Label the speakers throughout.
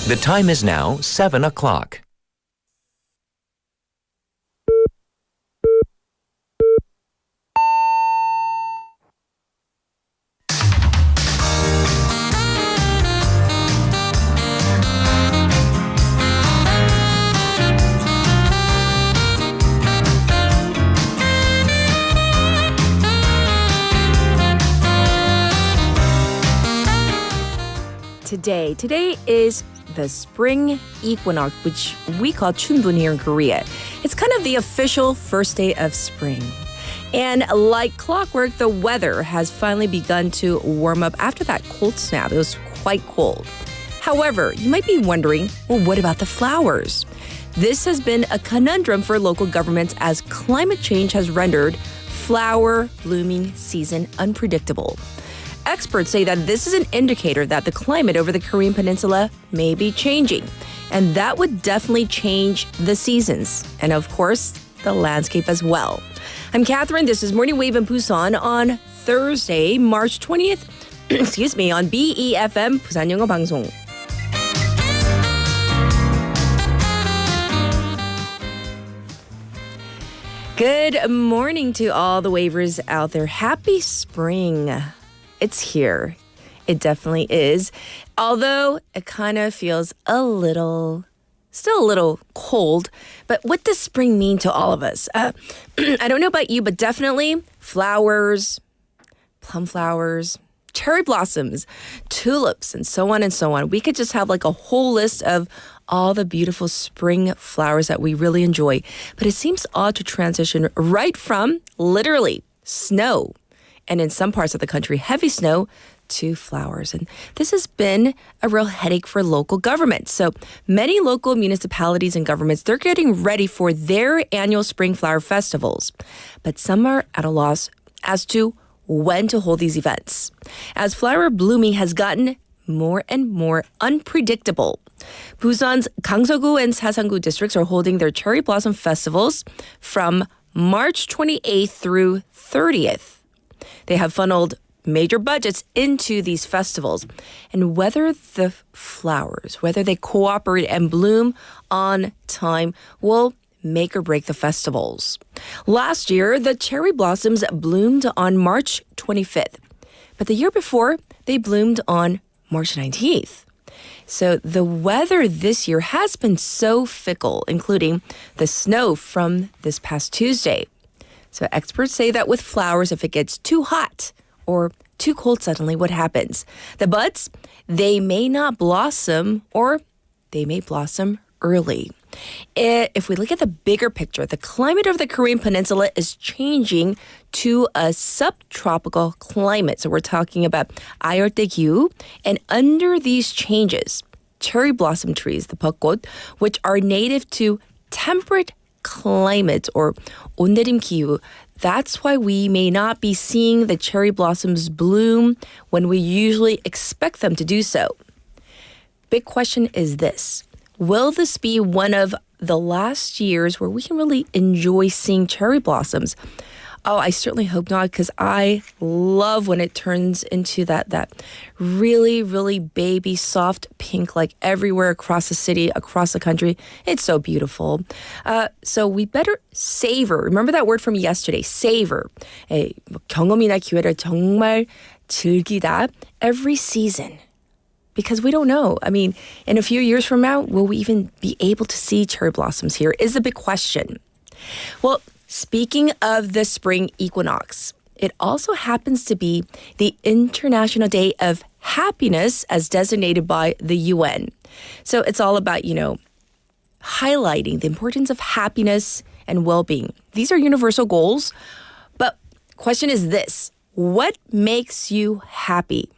Speaker 1: The time is now 7 o'clock.
Speaker 2: Today is the spring equinox, which we call Chunbun here in Korea. It's kind of the official first day of spring. And like clockwork, the weather has finally begun to warm up after that cold snap. It was quite cold. However, you might be wondering, well, what about the flowers? This has been a conundrum for local governments as climate change has rendered flower blooming season unpredictable. Experts say that this is an indicator that the climate over the Korean peninsula may be changing, and that would definitely change the seasons and, of course, the landscape as well. I'm Catherine. This is Morning Wave in Busan on Thursday, March 20th, on BEFM, 부산영어방송. Good morning to all the wavers out there. Happy spring. It's here. It definitely is. Although it kind of feels still a little cold. But what does spring mean to all of us? I don't know about you, but definitely flowers, plum flowers, cherry blossoms, tulips, and so on and so on. We could just have like a whole list of all the beautiful spring flowers that we really enjoy. But it seems odd to transition right from literally snow, and in some parts of the country, heavy snow, to flowers. And this has been a real headache for local governments. So many local municipalities and governments, they're getting ready for their annual spring flower festivals. But some are at a loss as to when to hold these events, as flower blooming has gotten more and more unpredictable. Busan's Gangseogu and Sasangu districts are holding their cherry blossom festivals from March 28th through 30th. They have funneled major budgets into these festivals. And whether the flowers, whether they cooperate and bloom on time, will make or break the festivals. Last year, the cherry blossoms bloomed on March 25th. But the year before, they bloomed on March 19th. So the weather this year has been so fickle, including the snow from this past Tuesday. So experts say that with flowers, if it gets too hot or too cold suddenly, what happens? The buds, they may not blossom, or they may blossom early. If we look at the bigger picture, the climate of the Korean peninsula is changing to a subtropical climate. So we're talking about 아열대 기후. And under these changes, cherry blossom trees, the 벚꽃, which are native to temperate climate or 온내림 기후, that's why we may not be seeing the cherry blossoms bloom when we usually expect them to do so. Big question is this: will this be one of the last years where we can really enjoy seeing cherry blossoms? Oh, I certainly hope not, because I love when it turns into that really, really baby soft pink, like everywhere across the city, across the country. It's so beautiful. So we better savor. Remember that word from yesterday, savor. 경험이나 기회를 정말 즐기다 every season. Because we don't know. I mean, in a few years from now, will we even be able to see cherry blossoms here is a big question. Well, speaking of the spring equinox, it also happens to be the International Day of Happiness as designated by the UN. So it's all about, highlighting the importance of happiness and well-being. These are universal goals. But question is this: what makes you happy?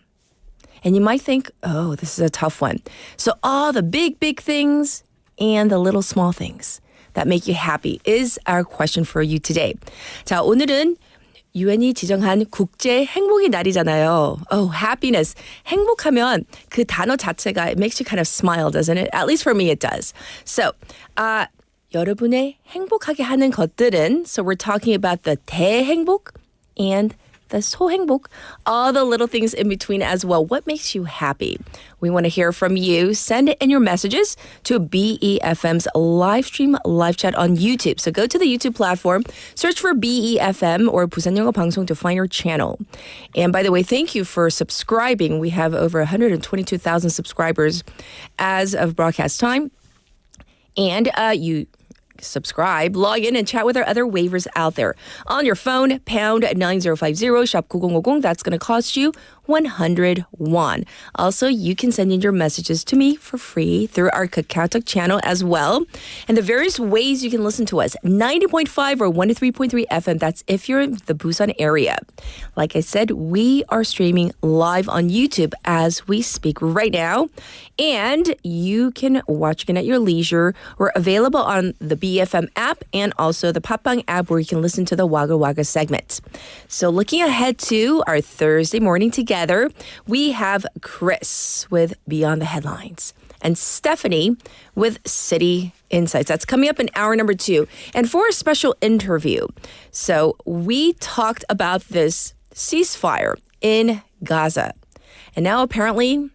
Speaker 2: And you might think, oh, this is a tough one. So all the big, big things and the little small things that make you happy is our question for you today. 자, 오늘은 유엔이 지정한 국제 행복의 날이잖아요. Oh, happiness. 행복하면 그 단어 자체가 it makes you kind of smile, doesn't it? At least for me, it does. So, 여러분의 행복하게 하는 것들은, so we're talking about the 대행복 and the 소행복, all the little things in between as well. What makes you happy? We want to hear from you. Send it in your messages to BEFM's live stream, live chat on YouTube. So go to the YouTube platform, search for BEFM or 부산영어방송 to find our channel. And by the way, thank you for subscribing. We have over 122,000 subscribers as of broadcast time. And you subscribe, log in, and chat with our other waivers out there. On your phone, pound 9050, shop 9050. That's going to cost you 100 won. Also, you can send in your messages to me for free through our KakaoTalk channel as well. And the various ways you can listen to us, 90.5 or 103.3 FM. That's if you're in the Busan area. Like I said, we are streaming live on YouTube as we speak right now. And you can watch again at your leisure. We're available on the BFM app and also the Papang app where you can listen to the Wa글와글 segment. So looking ahead to our Thursday morning together, we have Chris with Beyond the Headlines and Stephanie with City Insights. That's coming up in hour number 2. And for a special interview, so we talked about this ceasefire in Gaza. And now apparently,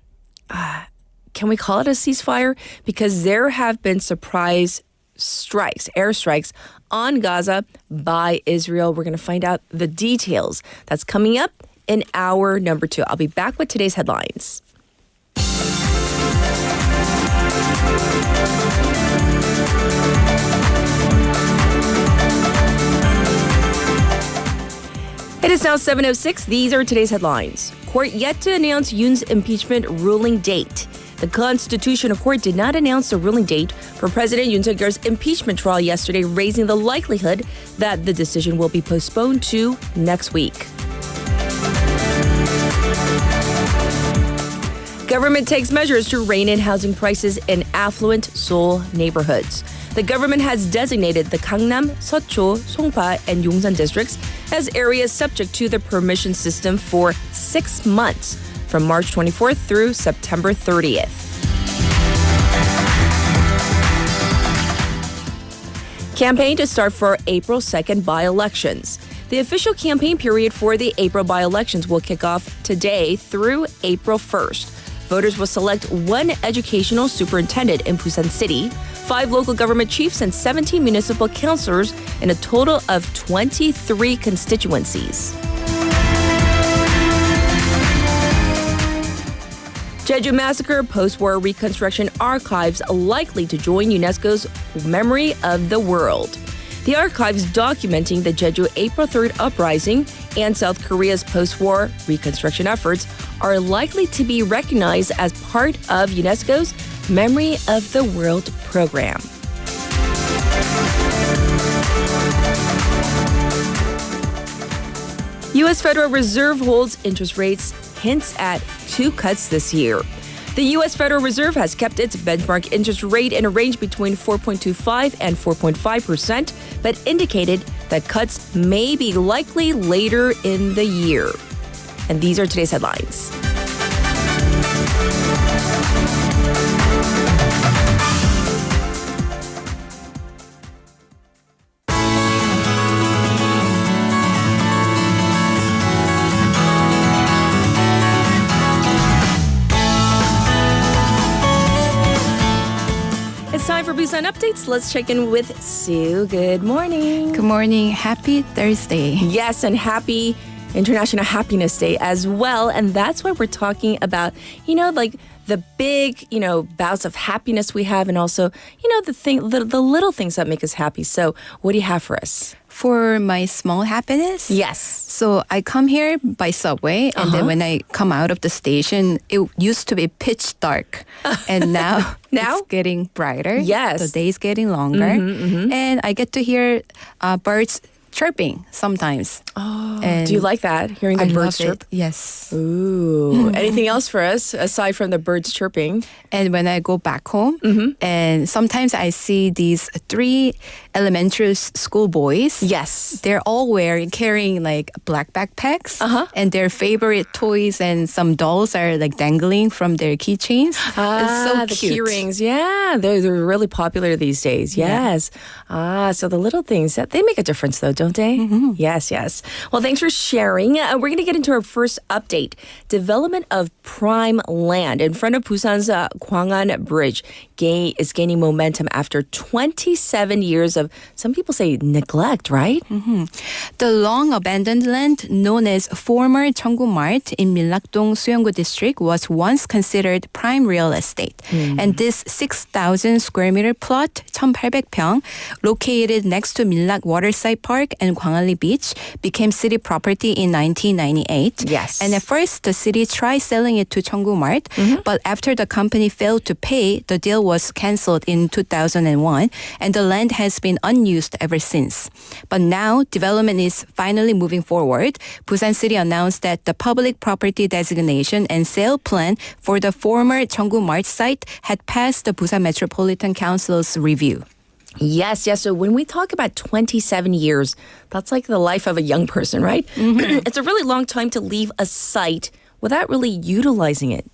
Speaker 2: can we call it a ceasefire? Because there have been surprise strikes, airstrikes on Gaza by Israel. We're going to find out the details. That's coming up in hour number 2. I'll be back with today's headlines. It is now 7:06. These are today's headlines. Court yet to announce Yoon's impeachment ruling date. The Constitutional Court did not announce the ruling date for President Yoon Suk-yeol's impeachment trial yesterday, raising the likelihood that the decision will be postponed to next week. Government takes measures to rein in housing prices in affluent Seoul neighborhoods. The government has designated the Gangnam, Seocho, Songpa, and Yongsan districts as areas subject to the permission system for 6 months, from March 24th through September 30th. Campaign to start for April 2nd by-elections. The official campaign period for the April by-elections will kick off today through April 1st. Voters will select one educational superintendent in Busan City, 5 local government chiefs, and 17 municipal councilors in a total of 23 constituencies. Jeju Massacre Post-War Reconstruction Archives likely to join UNESCO's Memory of the World. The archives documenting the Jeju April 3rd uprising and South Korea's post-war reconstruction efforts are likely to be recognized as part of UNESCO's Memory of the World program. U.S. Federal Reserve holds interest rates, hints at 2 cuts this year. The U.S. Federal Reserve has kept its benchmark interest rate in a range between 4.25% and 4.5%, but indicated that cuts may be likely later in the year. And these are today's headlines. It's time for Busan Updates. Let's check in with Sue. Good morning.
Speaker 3: Good morning. Happy Thursday.
Speaker 2: Yes, and happy International Happiness Day as well. And that's why we're talking about, like the big, bouts of happiness we have, and also, the little things that make us happy. So what do you have for us?
Speaker 3: For my small happiness?
Speaker 2: Yes.
Speaker 3: So I come here by subway, and then when I come out of the station, it used to be pitch dark. And now it's getting brighter.
Speaker 2: Yes.
Speaker 3: The day's getting longer. And I get to hear birds chirping sometimes.
Speaker 2: Oh, do you like that? Hearing the birds chirp?
Speaker 3: Yes.
Speaker 2: Ooh. Anything else for us aside from the birds chirping?
Speaker 3: And when I go back home, and sometimes I see these 3 elementary school boys.
Speaker 2: Yes.
Speaker 3: They're all carrying like black backpacks. And their favorite toys and some dolls are like dangling from their keychains. It's so
Speaker 2: the
Speaker 3: cute.
Speaker 2: key rings. Yeah, they're really popular these days. Yes. So the little things, they make a difference though, don't don't they? Yes, yes. Well, thanks for sharing. We're going to get into our first update. Development of prime land in front of Busan's Gwangan Bridge is gaining momentum after 27 years of, some people say, neglect, right?
Speaker 3: The long abandoned land known as former Cheonggu Mart in Millakdong Suyeonggu district was once considered prime real estate. And this 6,000 square meter plot, 1,800평, located next to Millak Waterside Park and Gwangalli Beach, became city property in 1998.
Speaker 2: Yes.
Speaker 3: And at first, the city tried selling it to Cheonggu Mart, but after the company failed to pay, the deal was canceled in 2001, and the land has been unused ever since. But now, development is finally moving forward. Busan City announced that the public property designation and sale plan for the former Cheonggu Mart site had passed the Busan Metropolitan Council's review.
Speaker 2: Yes, yes. So when we talk about 27 years, that's like the life of a young person, right? It's a really long time to leave a site without really utilizing it.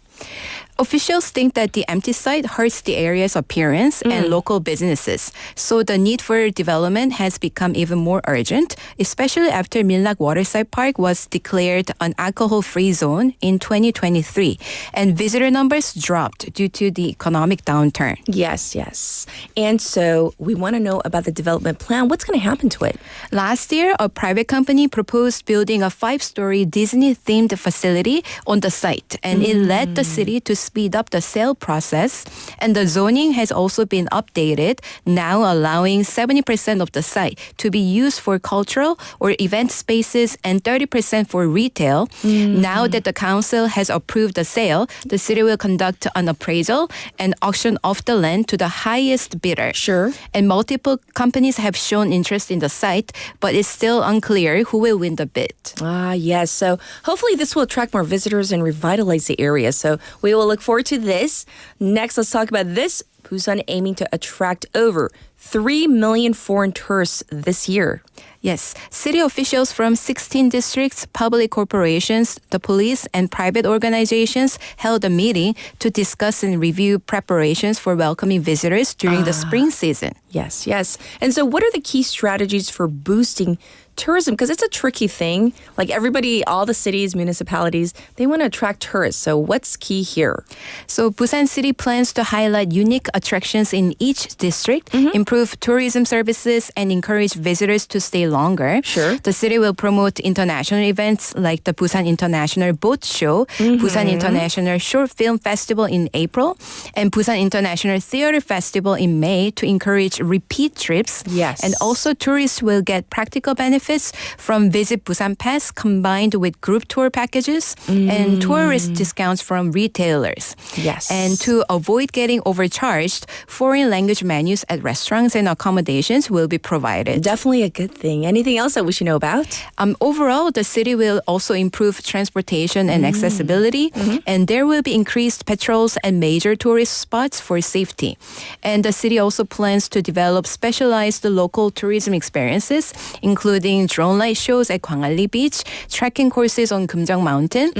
Speaker 3: Officials think that the empty site hurts the area's appearance and local businesses. So the need for development has become even more urgent, especially after Millak Waterside Park was declared an alcohol-free zone in 2023. And visitor numbers dropped due to the economic downturn.
Speaker 2: Yes, yes. And so we want to know about the development plan. What's going to happen to it?
Speaker 3: Last year, a private company proposed building a 5-story Disney-themed facility on the site. And it led the city to speed up the sale process, and the zoning has also been updated, now allowing 70% of the site to be used for cultural or event spaces and 30% for retail. Now that the council has approved the sale, the city will conduct an appraisal and auction off the land to the highest bidder.
Speaker 2: Sure.
Speaker 3: And multiple companies have shown interest in the site, but it's still unclear who will win the bid.
Speaker 2: Ah, yes. So hopefully this will attract more visitors and revitalize the area. So we will look forward to this. Next, let's talk about this. Busan aiming to attract over 3 million foreign tourists this year.
Speaker 3: Yes, city officials from 16 districts, public corporations, the police, and private organizations held a meeting to discuss and review preparations for welcoming visitors during the spring season.
Speaker 2: Yes, yes. And so what are the key strategies for boosting tourism? Because it's a tricky thing. Like everybody, all the cities, municipalities, they want to attract tourists. So what's key here?
Speaker 3: So Busan City plans to highlight unique attractions in each district, improve tourism services, and encourage visitors to stay longer.
Speaker 2: Sure.
Speaker 3: The city will promote international events like the Busan International Boat Show, Busan International Short Film Festival in April, and Busan International Theater Festival in May to encourage repeat trips.
Speaker 2: Yes.
Speaker 3: And also tourists will get practical benefits from Visit Busan Pass combined with group tour packages and tourist discounts from retailers.
Speaker 2: Yes.
Speaker 3: And to avoid getting overcharged, foreign language menus at restaurants and accommodations will be provided.
Speaker 2: Definitely a good thing. Anything else that we should know about?
Speaker 3: Overall, the city will also improve transportation and accessibility, and there will be increased patrols and major tourist spots for safety. And the city also plans to develop specialized local tourism experiences, including drone light shows at Gwangalli Beach, trekking courses on Kumjang Mountain,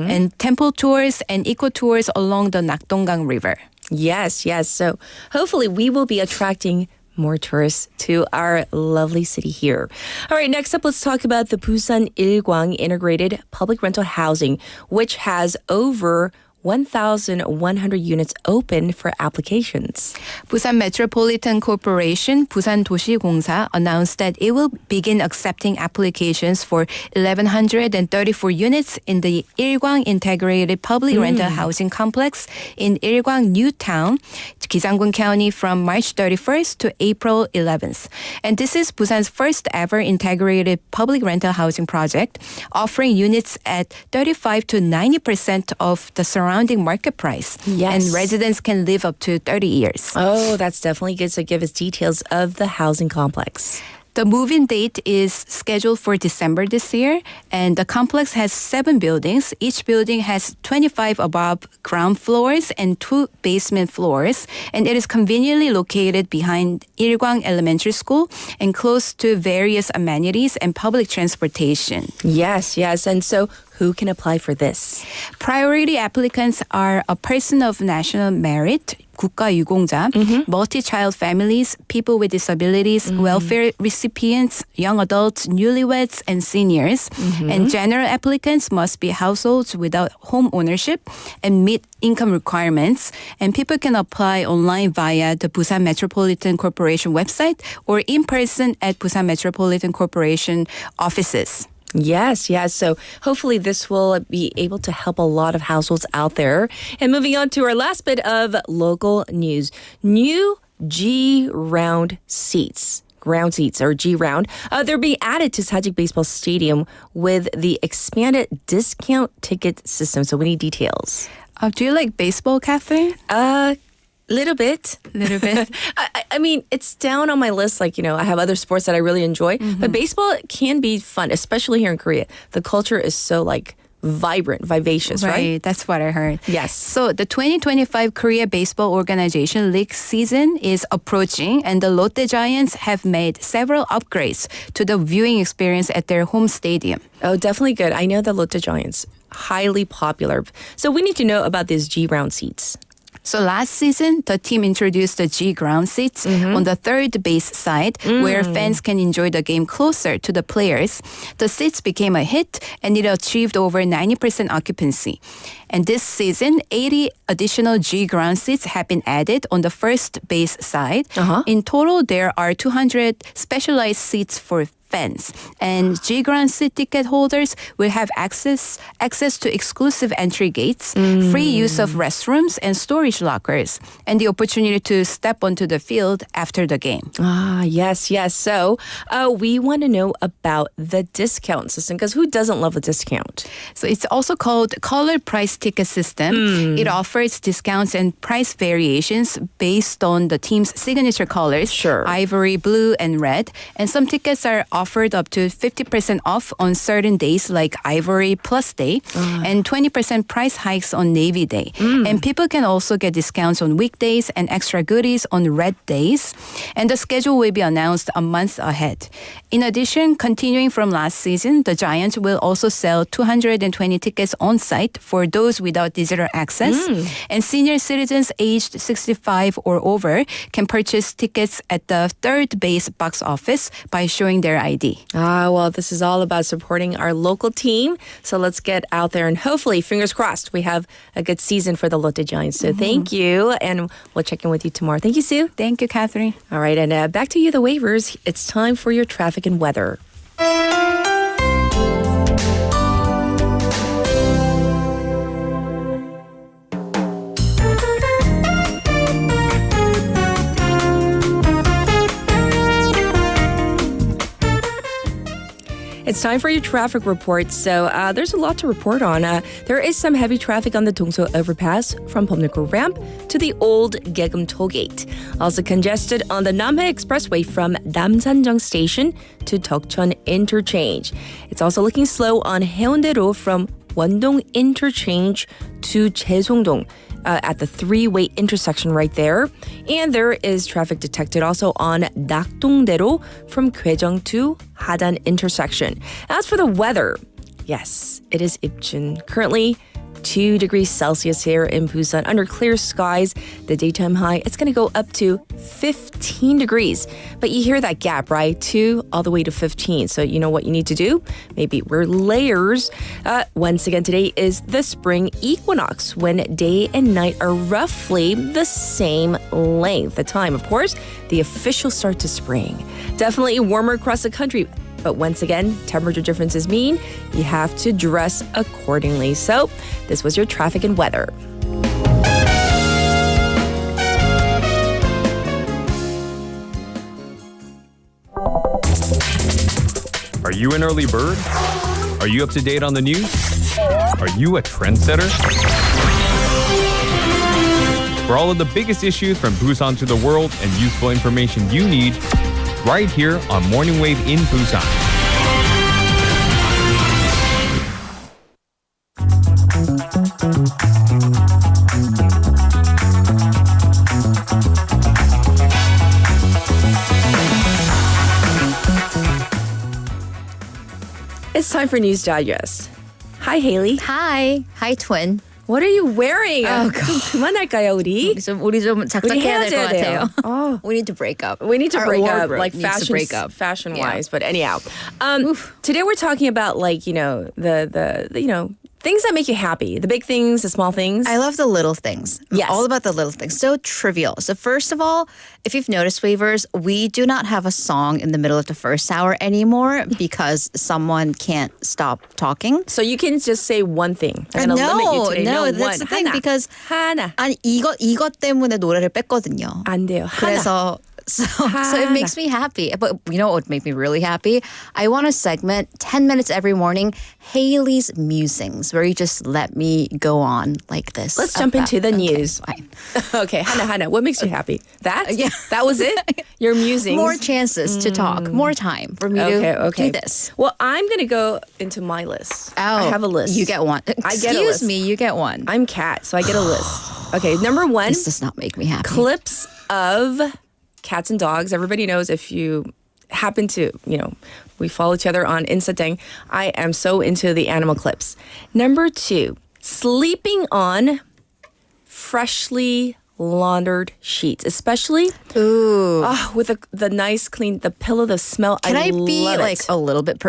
Speaker 3: and temple tours and eco tours along the Nakdonggang River.
Speaker 2: Yes, yes. So hopefully we will be attracting more tourists to our lovely city here. All right, next up, let's talk about the Busan Ilkwang Integrated Public Rental Housing, which has over 1,100 units open for applications.
Speaker 3: Busan Metropolitan Corporation, Busan 도시공사, announced that it will begin accepting applications for 1,134 units in the Ilkwang Integrated Public Rental Housing Complex in Ilkwang New Town, Gyeonggi County from March 31st to April 11th. And this is Busan's first ever integrated public rental housing project, offering units at 35 to 90% of the surrounding market price.
Speaker 2: Yes.
Speaker 3: And residents can live up to 30 years.
Speaker 2: Oh, that's definitely good. So give us details of the housing complex.
Speaker 3: The move-in date is scheduled for December this year, and the complex has 7 buildings. Each building has 25 above ground floors and 2 basement floors, and it is conveniently located behind Ilkwang Elementary School and close to various amenities and public transportation.
Speaker 2: Yes, yes. And so Who can apply for this?
Speaker 3: Priority applicants are a person of national merit, 국가유공자, multi-child families, people with disabilities, welfare recipients, young adults, newlyweds, and seniors. And general applicants must be households without home ownership and meet income requirements. And people can apply online via the Busan Metropolitan Corporation website or in person at Busan Metropolitan Corporation offices.
Speaker 2: Yes. So hopefully this will be able to help a lot of households out there. And moving on to our last bit of local news. New G-round seats. Ground seats or G-round. They're being added to Sajik Baseball Stadium with the expanded discount ticket system. So we need details.
Speaker 3: Do you like baseball, Catherine?
Speaker 2: Little bit. I mean, it's down on my list. Like, I have other sports that I really enjoy. But baseball can be fun, especially here in Korea. The culture is so vibrant, vivacious, right?
Speaker 3: That's what I heard.
Speaker 2: Yes.
Speaker 3: So the 2025 Korea Baseball Organization League season is approaching, and the Lotte Giants have made several upgrades to the viewing experience at their home stadium.
Speaker 2: Oh, definitely good. I know the Lotte Giants, highly popular. So we need to know about these G-round seats.
Speaker 3: So last season, the team introduced the G ground seats on the third base side where fans can enjoy the game closer to the players. The seats became a hit and it achieved over 90% occupancy. And this season, 80 additional G ground seats have been added on the first base side. In total, there are 200 specialized seats for fans. And G-Grand seat ticket holders will have access to exclusive entry gates, free use of restrooms and storage lockers, and the opportunity to step onto the field after the game.
Speaker 2: Yes. So we want to know about the discount system, because who doesn't love a discount?
Speaker 3: So it's also called color price ticket system. It offers discounts and price variations based on the team's signature colors, ivory, blue, and red. And some tickets are offered up to 50% off on certain days like Ivory Plus Day and 20% price hikes on Navy Day. And people can also get discounts on weekdays and extra goodies on red days. And the schedule will be announced a month ahead. In addition, continuing from last season, the Giants will also sell 220 tickets on site for those without digital access. And senior citizens aged 65 or over can purchase tickets at the third base box office by showing their ID.
Speaker 2: Well, this is all about supporting our local team. So let's get out there and hopefully, fingers crossed, we have a good season for the Lotte Giants. So thank you. And we'll check in with you tomorrow. Thank you, Sue.
Speaker 3: Thank you, Catherine.
Speaker 2: All right. And back to you, the waivers. It's time for your traffic and weather. It's time for your traffic report. So there's a lot to report on. There is some heavy traffic on the Dongso overpass from Pyeongtaek ramp to the old Gaegeum tollgate. Also congested on the Namhae Expressway from Namsanjeong Station to Deokcheon Interchange. It's also looking slow on Haeundae-ro from Wondong Interchange to Jaesongdong. At the three-way intersection right there. And there is traffic detected also on Nakdongdae-ro from Gwaejeong to Hadan intersection. As for the weather, yes, it is Ipchun. Currently, 2 degrees Celsius here in Busan under clear skies. The daytime high, it's going to go up to 15 degrees. But you hear that gap, right? 2 all the way to 15. So you know what you need to do? Maybe wear layers. Once again, today is the spring equinox when day and night are roughly the same length. The time, of course, the official start to spring. Definitely warmer across the country. But once again, temperature differences mean you have to dress accordingly. So this was your traffic and weather.
Speaker 4: Are you an early bird? Are you up to date on the news? Are you a trendsetter? For all of the biggest issues from Busan to the world and useful information you need, right here on Morning Wave in Busan.
Speaker 2: It's time for News Digest. Hi, Haley.
Speaker 3: Hi. Hi, twin.
Speaker 2: What are you wearing?
Speaker 3: Oh,
Speaker 2: 좀 그만할까요, 우리?
Speaker 3: 우리 좀 작작해야 될 것
Speaker 2: 헤어져야 돼요.
Speaker 3: 같아요.
Speaker 2: Oh.
Speaker 3: We need to break up.
Speaker 2: We need to
Speaker 3: Our
Speaker 2: break up,
Speaker 3: wardrobe
Speaker 2: like
Speaker 3: needs to break up.
Speaker 2: fashion-wise. But anyhow, today we're talking about like the things that make you happy, the big things, the small things.
Speaker 3: I love the little things.
Speaker 2: Yes.
Speaker 3: All about the little things. So trivial. So first of all, if you've noticed, Wavers, we do not have a song in the middle of the first hour anymore because someone can't stop talking.
Speaker 2: So you can just say one thing. I'm going to limit you today.
Speaker 3: No,
Speaker 2: one.
Speaker 3: that's the thing
Speaker 2: 하나.
Speaker 3: because
Speaker 2: 하나.
Speaker 3: 아니 이것 때문에 노래를 뺐거든요.
Speaker 2: 안 돼요. 하나.
Speaker 3: 그래서 So it makes me happy. But you know what would make me really happy? I want a segment, 10 minutes every morning, Haley's Musings, where you just let me go on like this.
Speaker 2: Let's jump into the news.
Speaker 3: Fine.
Speaker 2: Okay, Hannah, what makes you happy? That?
Speaker 3: Yeah.
Speaker 2: That was it? Your musings?
Speaker 3: More chances to talk, more time for me to do this.
Speaker 2: Well, I'm going to go into my list.
Speaker 3: Oh,
Speaker 2: I have a list.
Speaker 3: You get one.
Speaker 2: I get a list.
Speaker 3: Excuse me, you get one.
Speaker 2: I'm Kat, so I get a list. Okay, number one.
Speaker 3: This does not make me happy.
Speaker 2: Clips of cats and dogs. Everybody knows if you happen to, we follow each other on Instagram. I am so into the animal clips. Number two, sleeping on freshly laundered sheets, especially with the nice, clean, the pillow, the smell.
Speaker 3: Can I be
Speaker 2: love
Speaker 3: like
Speaker 2: it.
Speaker 3: a little bit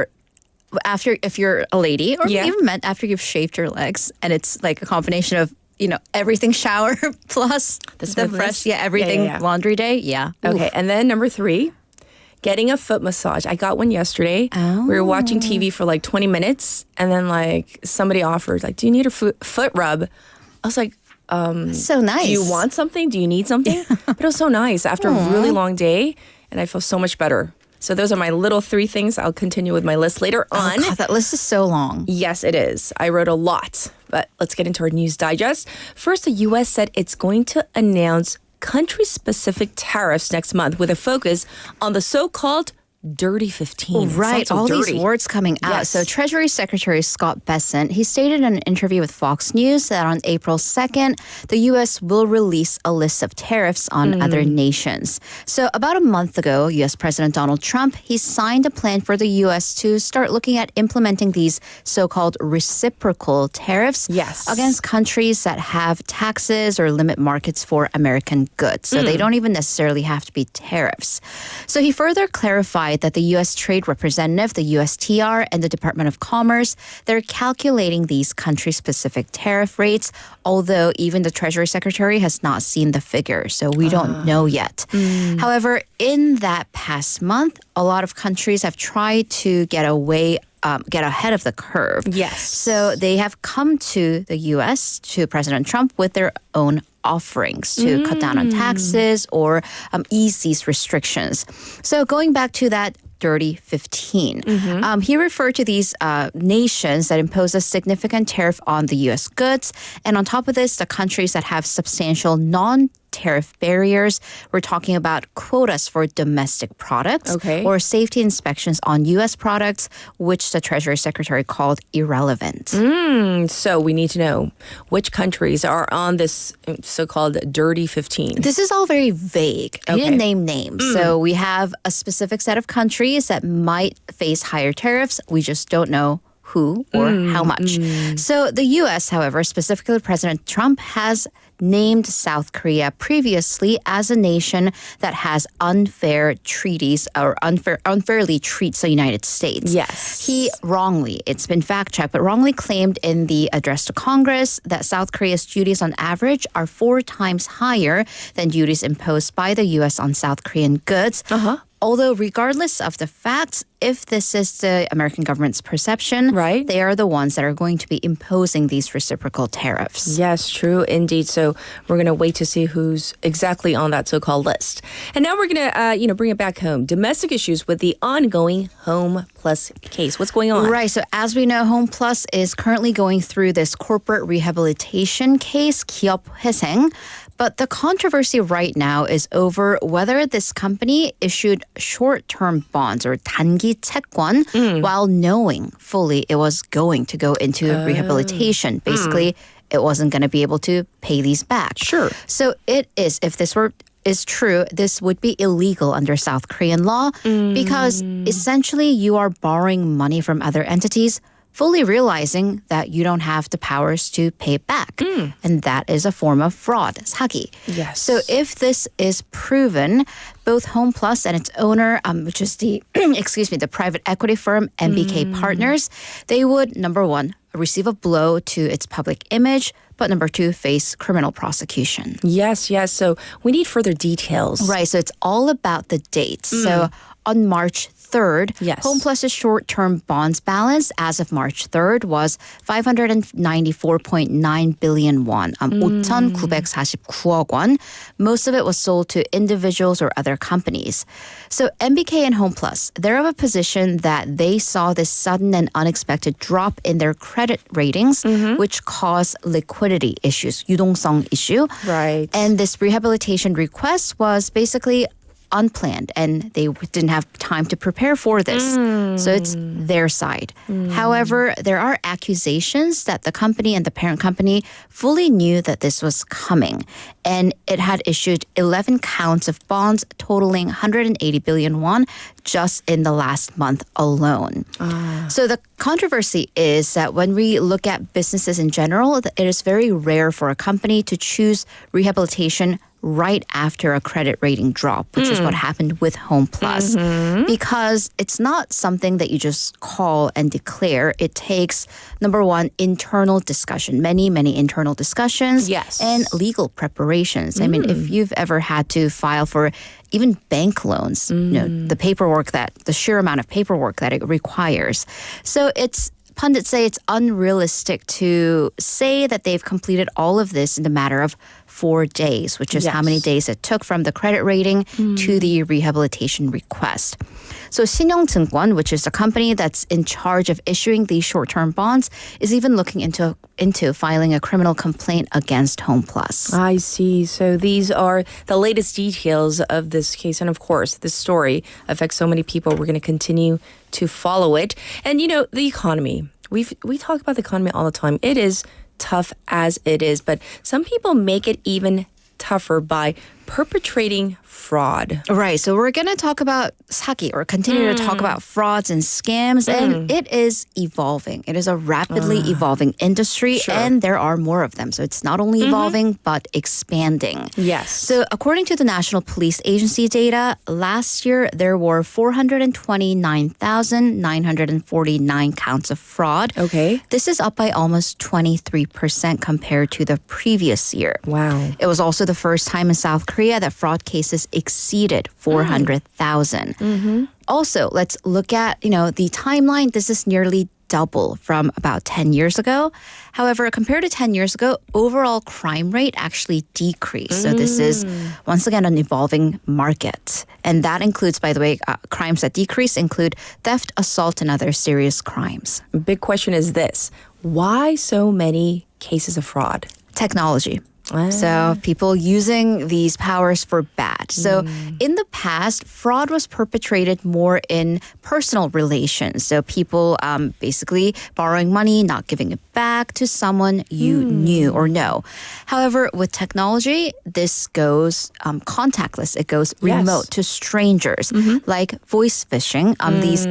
Speaker 3: after if you're a lady or
Speaker 2: Yeah.
Speaker 3: even men after you've shaved your legs and it's like a combination of everything shower plus the
Speaker 2: smoothness?
Speaker 3: fresh everything
Speaker 2: Yeah.
Speaker 3: laundry day
Speaker 2: Okay,
Speaker 3: Oof.
Speaker 2: and then number three, getting a foot massage. I got one yesterday. We were watching TV for like 20 minutes, and then like somebody offered, like, do you need a foot rub? I was like,
Speaker 3: so nice.
Speaker 2: do you want something? Do you need something? But it was so nice after a really long day, and I feel so much better. So those are my little three things. I'll continue with my list later on.
Speaker 3: Oh God, that list is so long.
Speaker 2: Yes, it is. I wrote a lot, but let's get into our news digest. First, the U.S. said it's going to announce country-specific tariffs next month with a focus on the so-called Dirty 15.
Speaker 3: Right,
Speaker 2: Sounds so
Speaker 3: all
Speaker 2: dirty.
Speaker 3: these words coming out.
Speaker 2: Yes.
Speaker 3: So Treasury Secretary Scott Bessent, he stated in an interview with Fox News that on April 2nd, the U.S. will release a list of tariffs on other nations. So about a month ago, U.S. President Donald Trump, he signed a plan for the U.S. to start looking at implementing these so-called reciprocal tariffs against countries that have taxes or limit markets for American goods. So they don't even necessarily have to be tariffs. So he further clarified that the U.S. Trade Representative, the USTR, and the Department of Commerce, they're calculating these country-specific tariff rates, although even the Treasury Secretary has not seen the figure, so we don't know yet. However, in that past month, a lot of countries have tried to get ahead of the curve.
Speaker 2: Yes.
Speaker 3: So they have come to the U.S., to President Trump, with their own offerings to cut down on taxes or ease these restrictions. So going back to that Dirty 15. He referred to these nations that impose a significant tariff on the U.S. goods. And on top of this, the countries that have substantial non-tariff barriers. We're talking about quotas for domestic products or safety inspections on U.S. products, which the Treasury Secretary called irrelevant.
Speaker 2: So we need to know which countries are on this so-called Dirty 15.
Speaker 3: This is all very vague. He didn't name names. So we have a specific set of countries that might face higher tariffs. We just don't know who or how much. So the U.S., however, specifically President Trump, has named South Korea previously as a nation that has unfair treaties or unfairly treats the United States.
Speaker 2: Yes.
Speaker 3: He wrongly, it's been fact-checked, but wrongly claimed in the address to Congress that South Korea's duties on average are 4 times higher than duties imposed by the U.S. on South Korean goods. Although regardless of the facts, if this is the American government's perception, they are the ones that are going to be imposing these reciprocal tariffs.
Speaker 2: Yes, true indeed. So we're going to wait to see who's exactly on that so-called list. And now we're going to, bring it back home. Domestic issues with the ongoing Home Plus case. What's going on?
Speaker 3: Right. So as we know, Home Plus is currently going through this corporate rehabilitation case, 기업회생. But the controversy right now is over whether this company issued short-term bonds or 단기채권 while knowing fully it was going to go into rehabilitation. Basically, it wasn't going to be able to pay these back.
Speaker 2: Sure.
Speaker 3: So it is, if this is true, this would be illegal under South Korean law because essentially you are borrowing money from other entities
Speaker 5: fully realizing that you don't have the powers to pay it back. And that is a form of fraud, 사기.
Speaker 2: Yes.
Speaker 5: So if this is proven, both 홈플러스 and its owner, which is the, the private equity firm MBK Partners, they would, number one, receive a blow to its public image, but number two, face criminal prosecution.
Speaker 2: Yes. So we need further details.
Speaker 5: Right. So it's all about the dates. So on March 3rd,
Speaker 2: Yes.
Speaker 5: 홈플러스's short-term bonds balance as of March 3rd was 594.9 billion won, 5,949억 won. Most of it was sold to individuals or other companies. So MBK and 홈플러스, they're of a position that they saw this sudden and unexpected drop in their credit ratings, which caused liquidity issues, 유동성 issue.
Speaker 2: Right.
Speaker 5: And this rehabilitation request was basically unplanned and they didn't have time to prepare for this. So it's their side. However, there are accusations that the company and the parent company fully knew that this was coming. And it had issued 11 counts of bonds totaling 180 billion won just in the last month alone. So the controversy is that when we look at businesses in general, it is very rare for a company to choose rehabilitation right after a credit rating drop, which is what happened with 홈플러스. Because it's not something that you just call and declare. It takes, number one, internal discussion, many internal discussions,
Speaker 2: Yes.
Speaker 5: and legal preparations. I mean, if you've ever had to file for even bank loans, you know, the sheer amount of paperwork that it requires. So pundits say it's unrealistic to say that they've completed all of this in the matter of 4 days, which is how many days it took from the credit rating to the rehabilitation request. So 신영증권, which is the company that's in charge of issuing these short-term bonds, is even looking into filing a criminal complaint against 홈플러스.
Speaker 2: I see. So these are the latest details of this case. And of course, this story affects so many people. We're going to continue to follow it. And, you know, the economy. We talk about the economy all the time. It is tough as it is, but some people make it even tougher by perpetrating fraud.
Speaker 5: Right. So we're going to talk about 사기 or continue to talk about frauds and scams. And it is evolving. It is a rapidly evolving industry and there are more of them. So it's not only evolving, but expanding.
Speaker 2: Yes.
Speaker 5: So according to the National Police Agency data, last year there were 429,949 counts of fraud.
Speaker 2: Okay.
Speaker 5: This is up by almost 23% compared to the previous year.
Speaker 2: Wow.
Speaker 5: It was also the first time in South Korea that fraud cases exceeded 400,000. Also, let's look at, the timeline. This is nearly double from about 10 years ago. However, compared to 10 years ago, overall crime rate actually decreased. So this is, once again, an evolving market. And that includes, by the way, crimes that decrease include theft, assault, and other serious crimes.
Speaker 2: Big question is this. Why so many cases of fraud?
Speaker 5: Technology. So people using these powers for bad. So in the past, fraud was perpetrated more in personal relations. So people basically borrowing money, not giving it back to someone you knew or know. However, with technology, this goes contactless. It goes remote to strangers, like voice phishing, these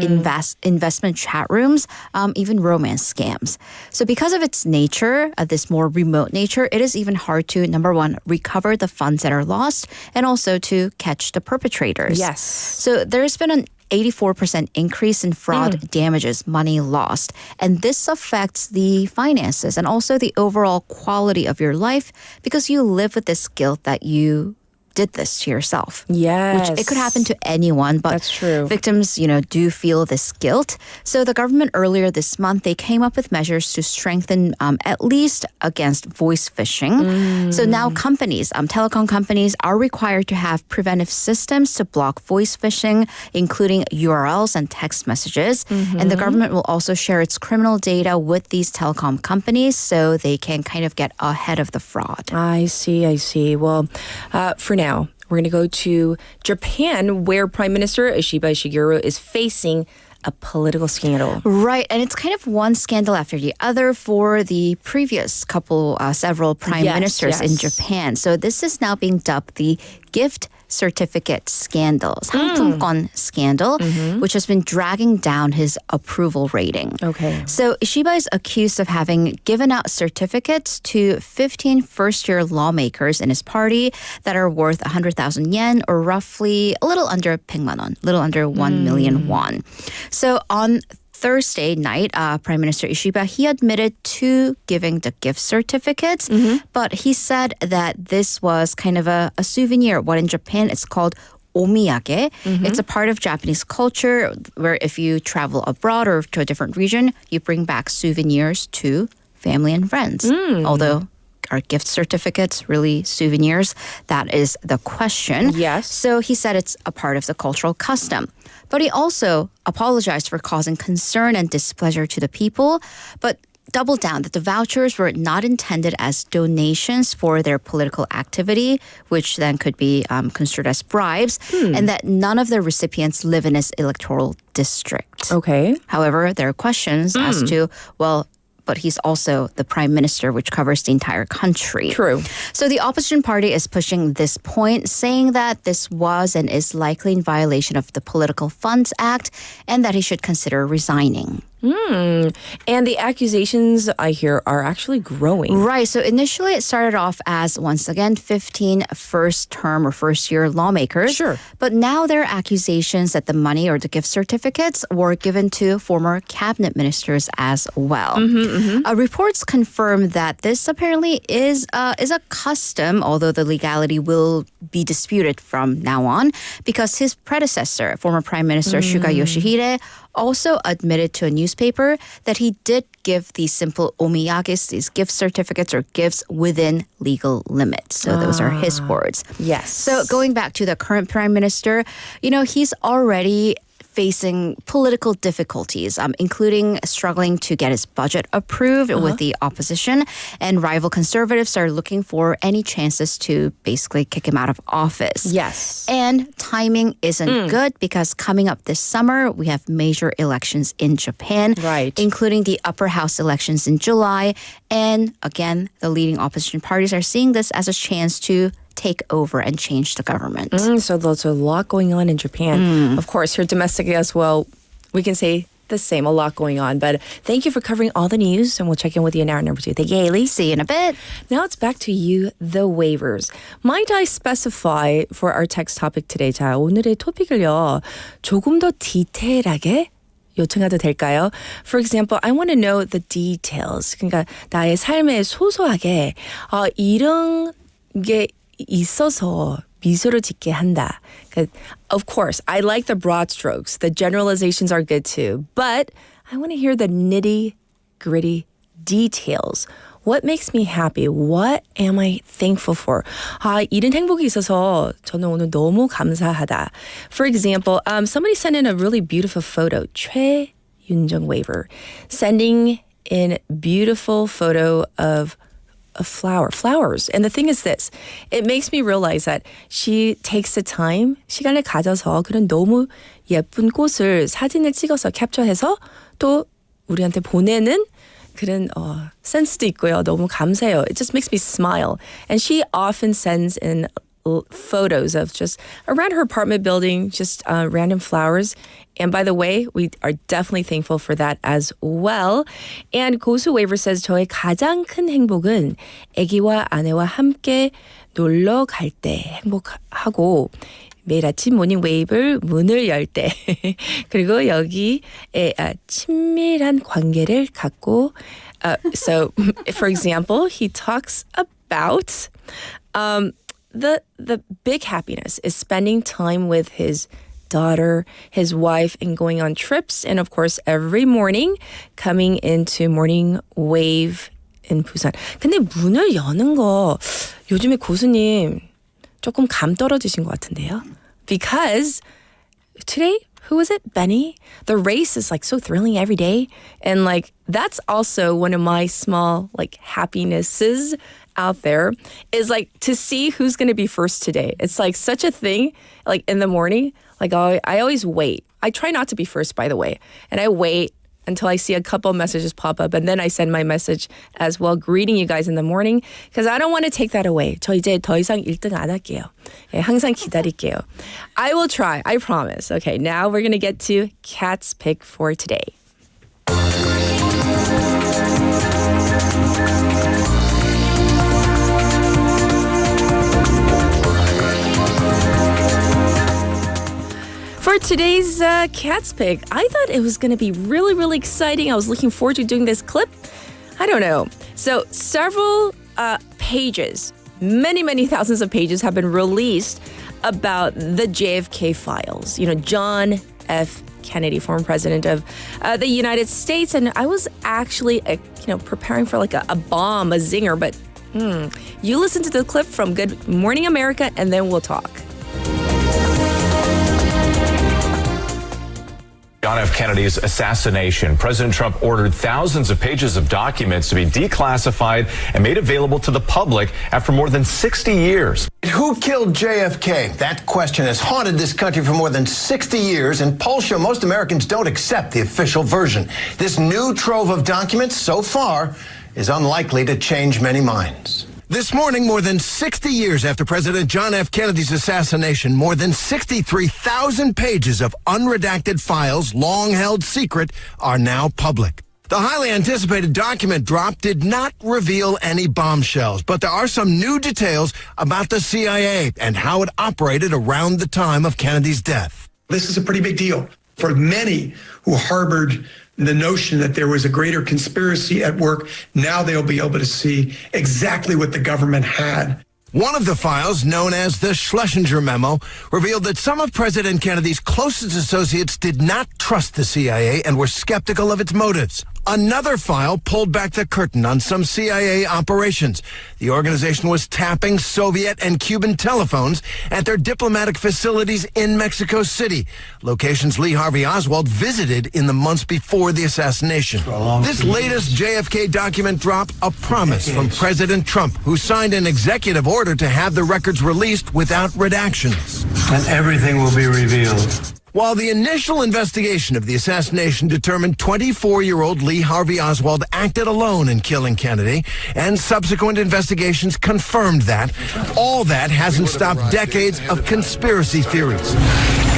Speaker 5: investment chat rooms, even romance scams. So because of its nature, this more remote nature, it is even hard to, number one, recover the funds that are lost and also to catch the perpetrators.
Speaker 2: Yes.
Speaker 5: So there's been an 84% increase in fraud damages, money lost. And this affects the finances and also the overall quality of your life because you live with this guilt that you did this to yourself.
Speaker 2: Yes.
Speaker 5: Which it could happen to anyone, but
Speaker 2: that's true.
Speaker 5: Victims, do feel this guilt. So the government earlier this month, they came up with measures to strengthen at least against voice phishing. So now companies, telecom companies are required to have preventive systems to block voice phishing, including URLs and text messages. And the government will also share its criminal data with these telecom companies so they can kind of get ahead of the fraud.
Speaker 2: I see. Well, for now, we're going to go to Japan, where Prime Minister Ishiba Shigeru is facing a political scandal.
Speaker 5: Right, and it's kind of one scandal after the other for the previous several prime ministers in Japan. So this is now being dubbed the gift certificate scandal, 상품권 scandal, which has been dragging down his approval rating.
Speaker 2: Okay.
Speaker 5: So Ishiba is accused of having given out certificates to 15 first-year lawmakers in his party that are worth 100,000 yen, or roughly a little under 100만 won, little under 1 million won. So on Thursday night, Prime Minister Ishiba, he admitted to giving the gift certificates, but he said that this was kind of a souvenir. What in Japan it's called omiyage. It's a part of Japanese culture where if you travel abroad or to a different region, you bring back souvenirs to family and friends. Although are gift certificates really souvenirs? That is the question.
Speaker 2: Yes.
Speaker 5: So he said it's a part of the cultural custom. But he also apologized for causing concern and displeasure to the people, but doubled down that the vouchers were not intended as donations for their political activity, which then could be construed as bribes, and that none of the recipients live in his electoral district.
Speaker 2: Okay.
Speaker 5: However, there are questions as to, well, but he's also the prime minister, which covers the entire country.
Speaker 2: True.
Speaker 5: So the opposition party is pushing this point, saying that this was and is likely in violation of the Political Funds Act and that he should consider resigning.
Speaker 2: And the accusations I hear are actually growing.
Speaker 5: Right. So initially it started off as, once again, 15 first-term or first-year lawmakers.
Speaker 2: Sure.
Speaker 5: But now there are accusations that the money or the gift certificates were given to former cabinet ministers as well. Reports confirm that this apparently is a custom, although the legality will be disputed from now on, because his predecessor, former Prime Minister Suga Yoshihide, also admitted to a newspaper that he did give these simple omiyages, these gift certificates or gifts within legal limits. So those are his words.
Speaker 2: Yes.
Speaker 5: So going back to the current prime minister, you know, he's already facing political difficulties, including struggling to get his budget approved with the opposition, and rival conservatives are looking for any chances to basically kick him out of office.
Speaker 2: Yes.
Speaker 5: And timing isn't good because coming up this summer, we have major elections in Japan,
Speaker 2: Right.
Speaker 5: including the upper house elections in July. And again, the leading opposition parties are seeing this as a chance to take over and change the government.
Speaker 2: So there's a lot going on in Japan. Of course, here domestically as well, we can say the same, a lot going on. But thank you for covering all the news, and we'll check in with you in hour number 2. Thank you, Haley.
Speaker 5: See you in a bit.
Speaker 2: Now it's back to you, the waivers. Might I specify for our text topic today? 자, 오늘의 토픽을요, 조금 더 디테일하게 요청해도 될까요? For example, I want to know the details. 그러니까 나의 삶에 소소하게 이런 게 있어서 미소를 짓게 한다. Of course, I like the broad strokes. The generalizations are good too. But I want to hear the nitty-gritty details. What makes me happy? What am I thankful for? 이런 행복이 있어서 저는 오늘 너무 감사하다. For example, somebody sent in a really beautiful photo. 최윤정 waiver. Sending in beautiful photo of a flowers. And the thing is this, it makes me realize that she takes the time, 시간을 가져서 그런 너무 예쁜 꽃을 사진을 찍어서 캡처해서 또 우리한테 보내는 그런 센스도 있고요. 너무 감사해요. It just makes me smile. And she often sends in photos of just around her apartment building, just random flowers. And by the way, we are definitely thankful for that as well. And 고수 waiver says, 저의 가장 큰 행복은 아기와 아내와 함께 놀러 갈 때 행복하고 매일 아침 모닝 웨이블 문을 열 때 그리고 여기에 친밀한 관계를 갖고 so for example, he talks about the big happiness is spending time with his daughter, his wife, and going on trips. And of course, every morning coming into morning wave in Busan. 근데 문을 여는 거 요즘에 고수님 조금 감 떨어지신 것 같은데요. Because today, who was it? Benny? The race is like so thrilling every day. And like, that's also one of my small like happinesses out there is like to see who's going to be first today. It's like such a thing, like in the morning, like I always wait. I try not to be first, by the way. And I wait until I see a couple messages pop up, and then I send my message as well, greeting you guys in the morning, because I don't want to take that away. 저 이제 더 이상 1등 안 할게요. 예, 항상 기다릴게요. I will try. I promise. Okay, now we're going to get to Cat's Pick for today. For today's Cat's Pick, I thought it was going to be really, really exciting. I was looking forward to doing this clip. I don't know. So several pages, many thousands of pages have been released about the JFK files. You know, John F. Kennedy, former president of the United States. And I was actually, preparing for like a bomb, a zinger. But you listen to the clip from Good Morning America, and then we'll talk.
Speaker 1: John F. Kennedy's assassination. President Trump ordered thousands of pages of documents to be declassified and made available to the public after more than 60 years.
Speaker 6: Who killed JFK? That question has haunted this country for more than 60 years, and polls show most Americans don't accept the official version. This new trove of documents, so far, is unlikely to change many minds. This morning, more than 60 years after President John F. Kennedy's assassination, more than 63,000 pages of unredacted files, long held secret, are now public. The highly anticipated document drop did not reveal any bombshells, but there are some new details about the CIA and how it operated around the time of Kennedy's death.
Speaker 7: This is a pretty big deal for many who harbored the notion that there was a greater conspiracy at work. Now they'll be able to see exactly what the government had.
Speaker 6: One of the files, known as the Schlesinger Memo, revealed that some of President Kennedy's closest associates did not trust the CIA and were skeptical of its motives. Another file pulled back the curtain on some CIA operations. The organization was tapping Soviet and Cuban telephones at their diplomatic facilities in Mexico City, locations Lee Harvey Oswald visited in the months before the assassination. This latest JFK document drop, a promise from President Trump, who signed an executive order to have the records released without redactions.
Speaker 8: And everything will be revealed.
Speaker 6: While the initial investigation of the assassination determined 24-year-old Lee Harvey Oswald acted alone in killing Kennedy, and subsequent investigations confirmed that, all that hasn't stopped decades of conspiracy theories.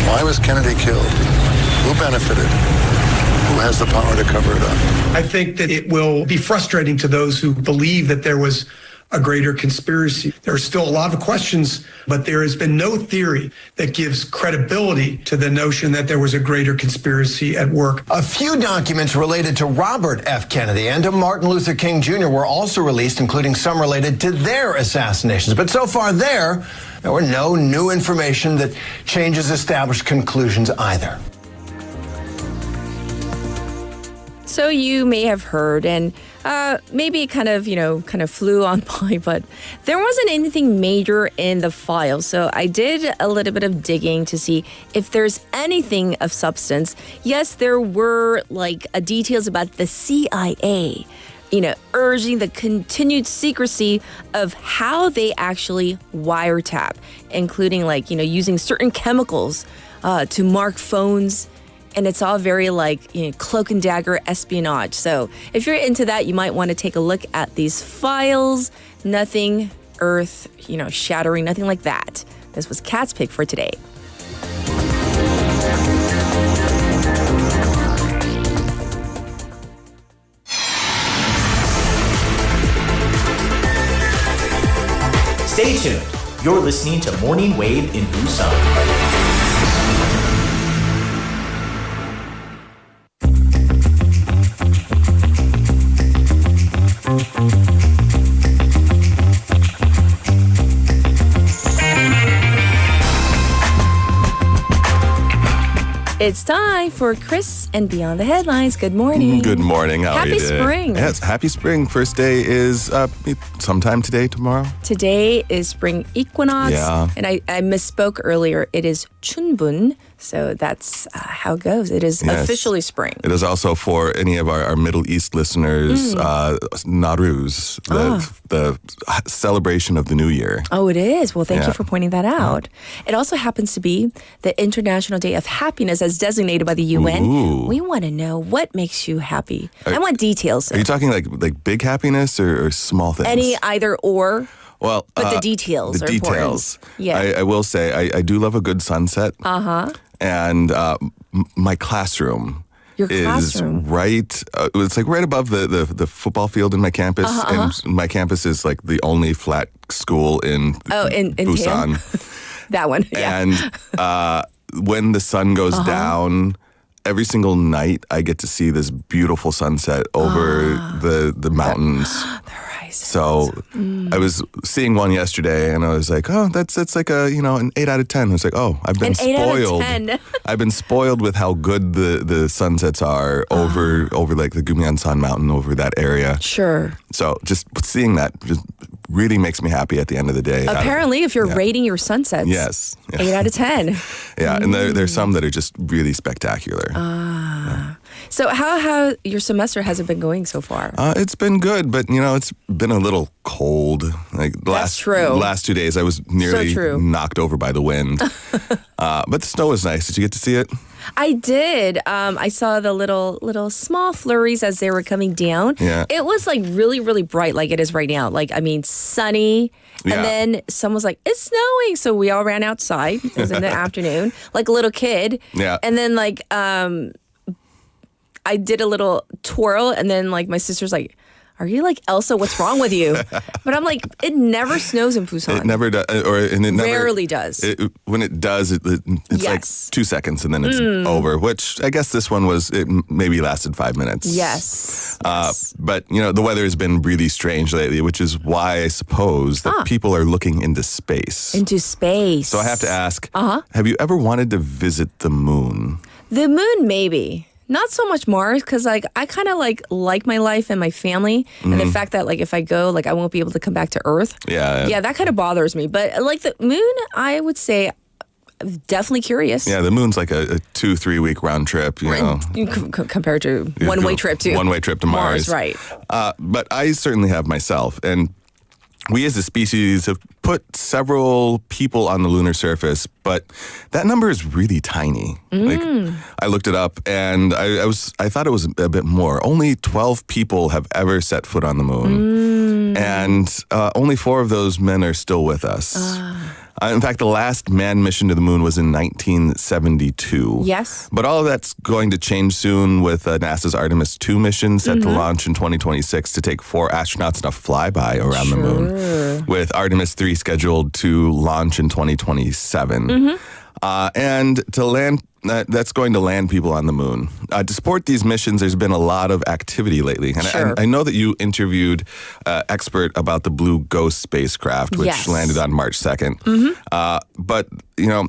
Speaker 9: Why was Kennedy killed? Who benefited? Who has the power to cover it up?
Speaker 7: I think that it will be frustrating to those who believe that there was a greater conspiracy. There are still a lot of questions, but there has been no theory that gives credibility to the notion that there was a greater conspiracy at work.
Speaker 6: A few documents related to Robert F. Kennedy and to Martin Luther King Jr. were also released, including some related to their assassinations. But so far there were no new information that changes established conclusions either.
Speaker 2: So you may have heard, and maybe it kind of flew on by, but there wasn't anything major in the file. So I did a little bit of digging to see if there's anything of substance. Yes, there were details about the CIA, urging the continued secrecy of how they actually wiretap, including using certain chemicals to mark phones. And it's all very cloak and dagger espionage. So if you're into that, you might want to take a look at these files. Nothing earth, shattering, nothing like that. This was Cat's Pick for today.
Speaker 10: Stay tuned. You're listening to Morning Wave in Busan.
Speaker 2: It's time for Chris and Beyond the Headlines. Good morning.
Speaker 11: Good morning. How are you
Speaker 2: Happy
Speaker 11: doing?
Speaker 2: spring.
Speaker 11: Yes, happy spring. First day is sometime today, tomorrow.
Speaker 2: Today is spring equinox.
Speaker 11: Yeah.
Speaker 2: And I misspoke earlier. It is 춘분. So that's how it goes. It is
Speaker 11: Yes.
Speaker 2: officially spring.
Speaker 11: It is also for any of our Middle East listeners, Nowruz, the celebration of the New Year.
Speaker 2: Oh, it is. Well, thank you
Speaker 11: Yeah.
Speaker 2: for pointing that out. It also happens to be the International Day of Happiness as designated by the UN.
Speaker 11: Ooh.
Speaker 2: We want to know what makes you happy. I want details.
Speaker 11: Are you talking like big happiness or small things?
Speaker 2: Any either or,
Speaker 11: Well,
Speaker 2: but the details
Speaker 11: the
Speaker 2: are
Speaker 11: details.
Speaker 2: important. Yeah.
Speaker 11: I will say I do love a good sunset. And my classroom.
Speaker 2: Your
Speaker 11: is
Speaker 2: classroom.
Speaker 11: right. It's like right above the football field in my campus, and my campus is like the only flat school in
Speaker 2: in
Speaker 11: Busan.
Speaker 2: That one. Yeah.
Speaker 11: And when the sun goes down, every single night I get to see this beautiful sunset over the mountains. So I was seeing one yesterday, and I was like, "Oh, that's like an 8 out of 10." I was like, "Oh, I've been
Speaker 2: An 8 out of
Speaker 11: spoiled.
Speaker 2: 10.
Speaker 11: I've been spoiled with how good the sunsets are over like the Gumyeonsan Mountain over that area."
Speaker 2: Sure.
Speaker 11: So just seeing that just really makes me happy at the end of the day.
Speaker 2: Apparently, if you're
Speaker 11: Yeah.
Speaker 2: rating your sunsets,
Speaker 11: Yes.
Speaker 2: 8 out of 10.
Speaker 11: Yeah, and there's some that are just really spectacular.
Speaker 2: So how your semester has it been going so far?
Speaker 11: It's been good, but it's been a little cold. Like
Speaker 2: That's true.
Speaker 11: Last 2 days, I was nearly
Speaker 2: true.
Speaker 11: knocked over by the wind. But the snow was nice. Did you get to see it?
Speaker 2: I did. I saw the little small flurries as they were coming down.
Speaker 11: Yeah.
Speaker 2: It was like really, really bright like it is right now. Like, I mean, sunny.
Speaker 11: Yeah.
Speaker 2: And then someone was like, it's snowing. So we all ran outside. It was in the afternoon, like a little kid.
Speaker 11: Yeah.
Speaker 2: And then like, I did a little twirl, and then like my sister's like, "Are you like Elsa? What's wrong with you?" But I'm like, it never snows in Busan.
Speaker 11: It never does, and it never
Speaker 2: Rarely does.
Speaker 11: When it does, it's like
Speaker 2: Yes.
Speaker 11: 2 seconds and then it's over. Which I guess this one it maybe lasted 5 minutes.
Speaker 2: Yes. Yes.
Speaker 11: But the weather has been really strange lately, which is why I suppose that people are looking into space.
Speaker 2: Into space.
Speaker 11: So I have to ask: have you ever wanted to visit the moon?
Speaker 2: The moon, maybe. Not so much Mars, because like I kind of like my life and my family, and the fact that like if I go, like I won't be able to come back to Earth.
Speaker 11: Yeah.
Speaker 2: Yeah, that kind of bothers me. But like the moon, I would say, I'm definitely curious.
Speaker 11: Yeah, the moon's like a 2-3 week round trip.
Speaker 2: Compared to one-way trip to
Speaker 11: Mars.
Speaker 2: right?
Speaker 11: But I certainly have myself, and we as a species have put several people on the lunar surface, but that number is really tiny. Like I looked it up, and I thought it was a bit more. Only 12 people have ever set foot on the moon, and only 4 of those men are still with us. In fact, the last manned mission to the moon was in 1972.
Speaker 2: Yes.
Speaker 11: But all of that's going to change soon with NASA's Artemis 2 mission set to launch in 2026 to take 4 astronauts on a flyby around the moon, with Artemis 3 scheduled to launch in 2027. And to land, that's going to land people on the moon. To support these missions, there's been a lot of activity lately. And I know that you interviewed an expert about the Blue Ghost spacecraft, which landed on March 2nd. But,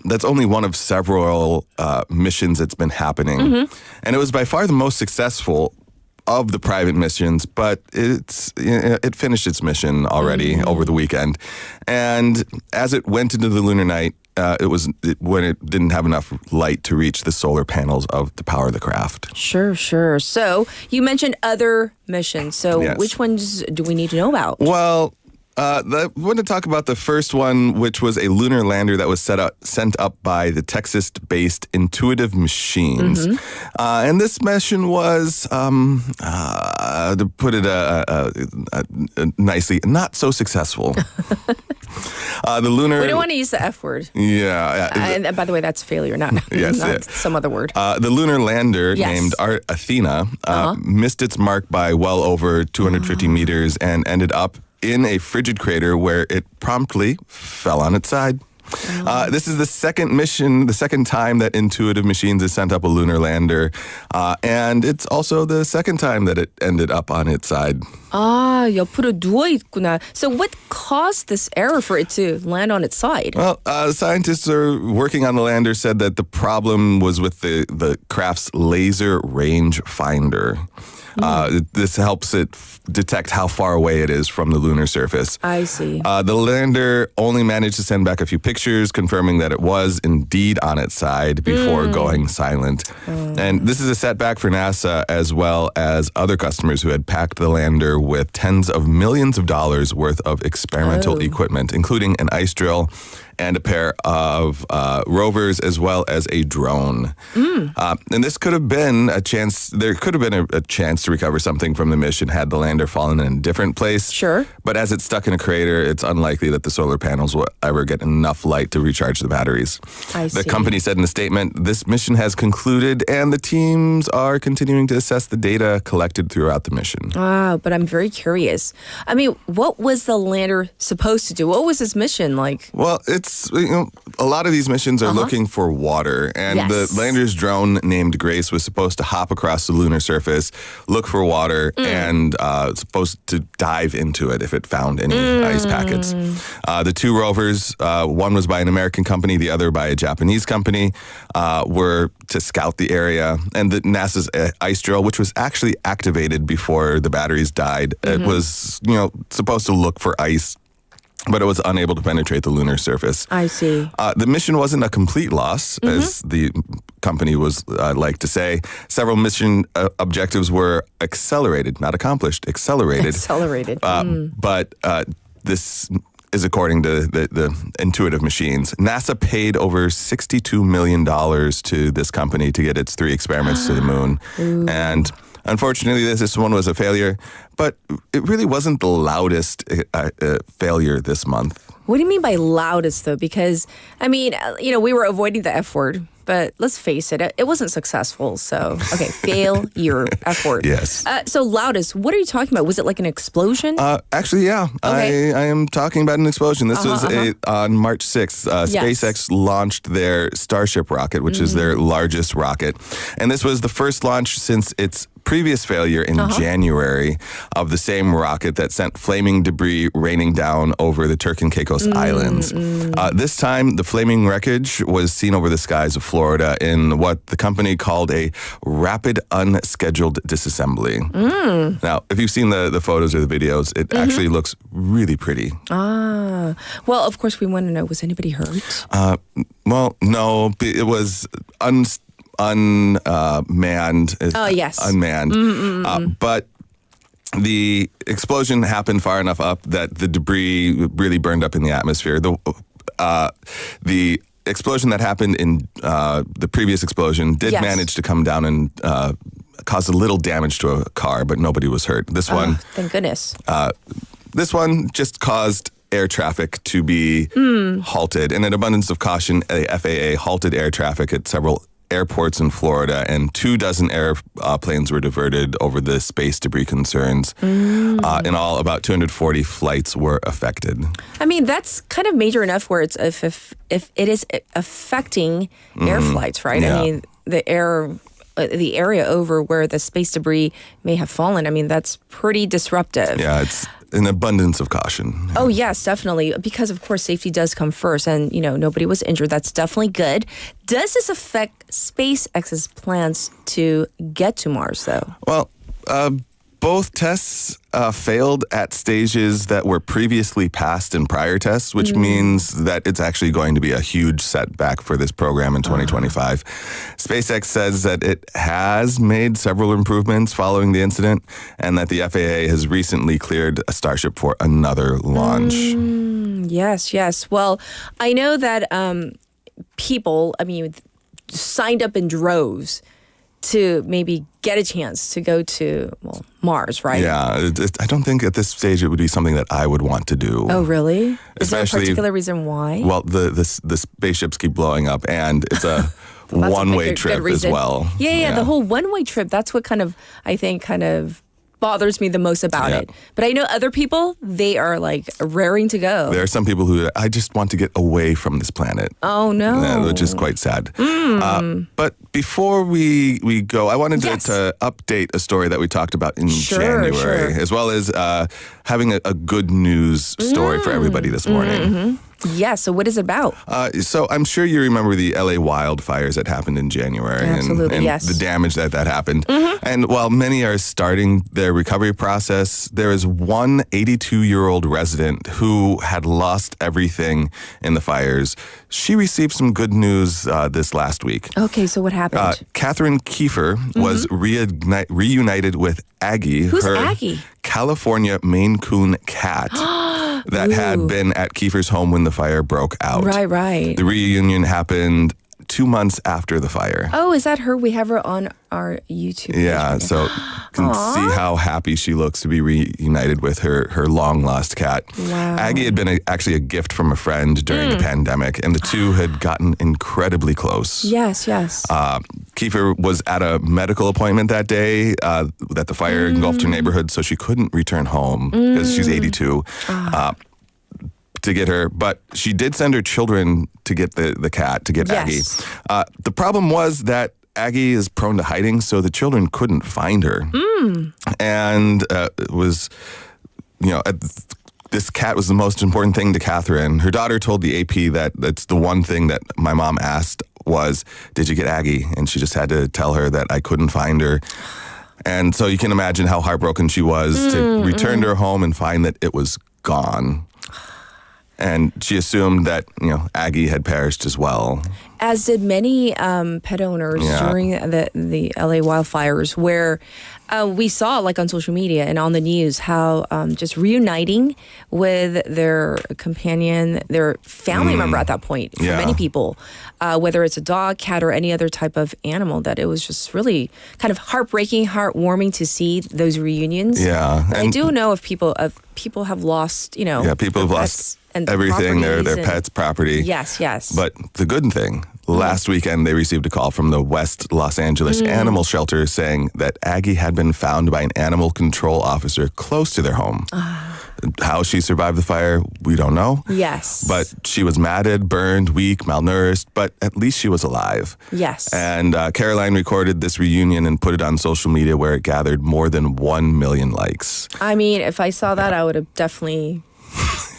Speaker 11: that's only one of several missions that's been happening. And it was by far the most successful of the private missions, but it finished its mission already over the weekend. And as it went into the lunar night, when it didn't have enough light to reach the solar panels to power the craft.
Speaker 2: Sure. So you mentioned other missions. So which ones do we need to know about?
Speaker 11: Well, I want to talk about the first one, which was a lunar lander that was sent up by the Texas-based Intuitive Machines. And this mission was, to put it nicely, not so successful. The lunar.
Speaker 2: We don't want to use the F word.
Speaker 11: Yeah.
Speaker 2: And by the way, that's failure, not some other word.
Speaker 11: The lunar lander named Athena missed its mark by well over 250 meters and ended up in a frigid crater where it promptly fell on its side. This is the second time that Intuitive Machines has sent up a lunar lander, and it's also the second time that it ended up on its side.
Speaker 2: 옆으로 누워 있구나. So what caused this error for it to land on its side?
Speaker 11: Well, scientists are working on the lander said that the problem was with the craft's laser range finder. This helps it detect how far away it is from the lunar surface.
Speaker 2: I see.
Speaker 11: The lander only managed to send back a few pictures confirming that it was indeed on its side before going silent. And this is a setback for NASA as well as other customers who had packed the lander with tens of millions of dollars worth of experimental equipment, including an ice drill and a pair of rovers as well as a drone. And this could have been a chance, there could have been a chance to recover something from the mission had the lander fallen in a different place.
Speaker 2: Sure.
Speaker 11: But as it's stuck in a crater, it's unlikely that the solar panels will ever get enough light to recharge the batteries.
Speaker 2: I see.
Speaker 11: The company said in a statement, this mission has concluded and the teams are continuing to assess the data collected throughout the mission.
Speaker 2: Wow, but I'm very curious. I mean, what was the lander supposed to do? What was its mission like?
Speaker 11: Well, it's, a lot of these missions are looking for water, and the lander's drone named Grace was supposed to hop across the lunar surface, look for water, and supposed to dive into it if it found any ice packets. The two rovers, one was by an American company, the other by a Japanese company, were to scout the area, and the NASA's ice drill, which was actually activated before the batteries died, it was, supposed to look for ice, but it was unable to penetrate the lunar surface.
Speaker 2: I see.
Speaker 11: The mission wasn't a complete loss, as the company was like to say. Several mission objectives were accelerated, not accomplished, accelerated.
Speaker 2: Accelerated.
Speaker 11: But this is according to the Intuitive Machines. NASA paid over $62 million to this company to get its 3 experiments to the moon. And unfortunately, this one was a failure, but it really wasn't the loudest failure this month.
Speaker 2: What do you mean by loudest, though? Because, I mean, we were avoiding the F word, but let's face it, it wasn't successful. So, okay, failure, F word.
Speaker 11: Yes.
Speaker 2: So loudest, what are you talking about? Was it like an explosion?
Speaker 11: Actually, yeah.
Speaker 2: Okay.
Speaker 11: I am talking about an explosion. This was on March 6th. SpaceX launched their Starship rocket, which is their largest rocket. And this was the first launch since its previous failure in January of the same rocket that sent flaming debris raining down over the Turk and Caicos Islands. This time, the flaming wreckage was seen over the skies of Florida in what the company called a rapid unscheduled disassembly. Now, if you've seen the photos or the videos, it actually looks really pretty.
Speaker 2: Well, of course, we want to know, was anybody hurt?
Speaker 11: Well, no, it was unmanned.
Speaker 2: Oh, yes.
Speaker 11: Unmanned. But the explosion happened far enough up that the debris really burned up in the atmosphere. The explosion that happened in the previous explosion did manage to come down and cause a little damage to a car, but nobody was hurt. This one,
Speaker 2: thank goodness.
Speaker 11: This one just caused air traffic to be halted. In an abundance of caution, the FAA halted air traffic at several airports in Florida, and 24 airplanes were diverted over the space debris concerns. In all, about 240 flights were affected.
Speaker 2: I mean, that's kind of major enough where it's if it is affecting air flights, right?
Speaker 11: Yeah.
Speaker 2: I mean, the area over where the space debris may have fallen, I mean, that's pretty disruptive.
Speaker 11: Yeah, it's an abundance of caution.
Speaker 2: Oh, yes, definitely. Because, of course, safety does come first. And, nobody was injured. That's definitely good. Does this affect SpaceX's plans to get to Mars, though?
Speaker 11: Well, both tests failed at stages that were previously passed in prior tests, which means that it's actually going to be a huge setback for this program in 2025. SpaceX says that it has made several improvements following the incident and that the FAA has recently cleared a Starship for another launch.
Speaker 2: Yes. Well, I know that people, signed up in droves to maybe get a chance to go to Mars, right?
Speaker 11: Yeah, I don't think at this stage it would be something that I would want to do.
Speaker 2: Oh, really? Is there a
Speaker 11: Especially-
Speaker 2: particular reason why?
Speaker 11: Well, the spaceships keep blowing up, and it's a one-way
Speaker 2: good
Speaker 11: trip as
Speaker 2: reason.
Speaker 11: well.
Speaker 2: Yeah, the whole one-way trip, that's what I think bothers me the most about it. But I know other people, they are like raring to go.
Speaker 11: There are some people who, I just want to get away from this planet.
Speaker 2: Oh, no.
Speaker 11: Which is quite sad. But before we go, I wanted to update a story that we talked about in January, as well as having a good news story for everybody this morning.
Speaker 2: Yeah, so what is it about?
Speaker 11: So I'm sure you remember the LA wildfires that happened in January.
Speaker 2: Absolutely,
Speaker 11: and
Speaker 2: yes.
Speaker 11: the damage that happened. And while many are starting their recovery process, there is one 82-year-old resident who had lost everything in the fires. She received some good news this last week.
Speaker 2: Okay, so what happened?
Speaker 11: Catherine Kiefer was reunited with Aggie,
Speaker 2: Who's
Speaker 11: her
Speaker 2: Aggie?
Speaker 11: California Maine Coon cat that had been at Kiefer's home when the fire broke out.
Speaker 2: Right.
Speaker 11: The reunion happened 2 months after the fire.
Speaker 2: Oh, is that her? We have her on our YouTube page.
Speaker 11: Yeah, so you can see how happy she looks to be reunited with her long-lost cat.
Speaker 2: Wow.
Speaker 11: Aggie had been actually a gift from a friend during the pandemic, and the two had gotten incredibly close.
Speaker 2: Yes.
Speaker 11: Kiefer was at a medical appointment that day that the fire engulfed her neighborhood, so she couldn't return home because she's 82. To get her, but she did send her children to get the cat, to get Aggie. The problem was that Aggie is prone to hiding, so the children couldn't find her. And it was, this cat was the most important thing to Catherine. Her daughter told the AP that that's the one thing that my mom asked was, did you get Aggie? And she just had to tell her that I couldn't find her. And so you can imagine how heartbroken she was to return to her home and find that it was gone. And she assumed that, Aggie had perished as well.
Speaker 2: As did many pet owners during the LA wildfires, where we saw, like on social media and on the news, how just reuniting with their companion, their family member at that point, for many people, whether it's a dog, cat, or any other type of animal, that it was just really kind of heartbreaking, heartwarming to see those reunions.
Speaker 11: Yeah.
Speaker 2: And I do know of people have lost,
Speaker 11: people have lost everything, their pets, property.
Speaker 2: Yes.
Speaker 11: But the good thing, last weekend they received a call from the West Los Angeles Animal Shelter saying that Aggie had been found by an animal control officer close to their home. How she survived the fire, we don't know.
Speaker 2: Yes.
Speaker 11: But she was matted, burned, weak, malnourished, but at least she was alive.
Speaker 2: Yes.
Speaker 11: And Caroline recorded this reunion and put it on social media, where it gathered more than 1 million likes.
Speaker 2: I mean, if I saw that, I would have definitely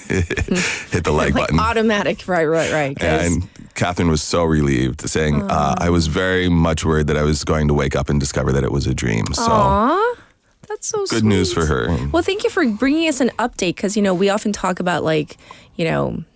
Speaker 11: hit the like button.
Speaker 2: Automatic, right.
Speaker 11: And Catherine was so relieved, saying, I was very much worried that I was going to wake up and discover that it was a dream. So
Speaker 2: that's so
Speaker 11: good
Speaker 2: sweet.
Speaker 11: news for her.
Speaker 2: Well, thank you for bringing us an update, because, we often talk about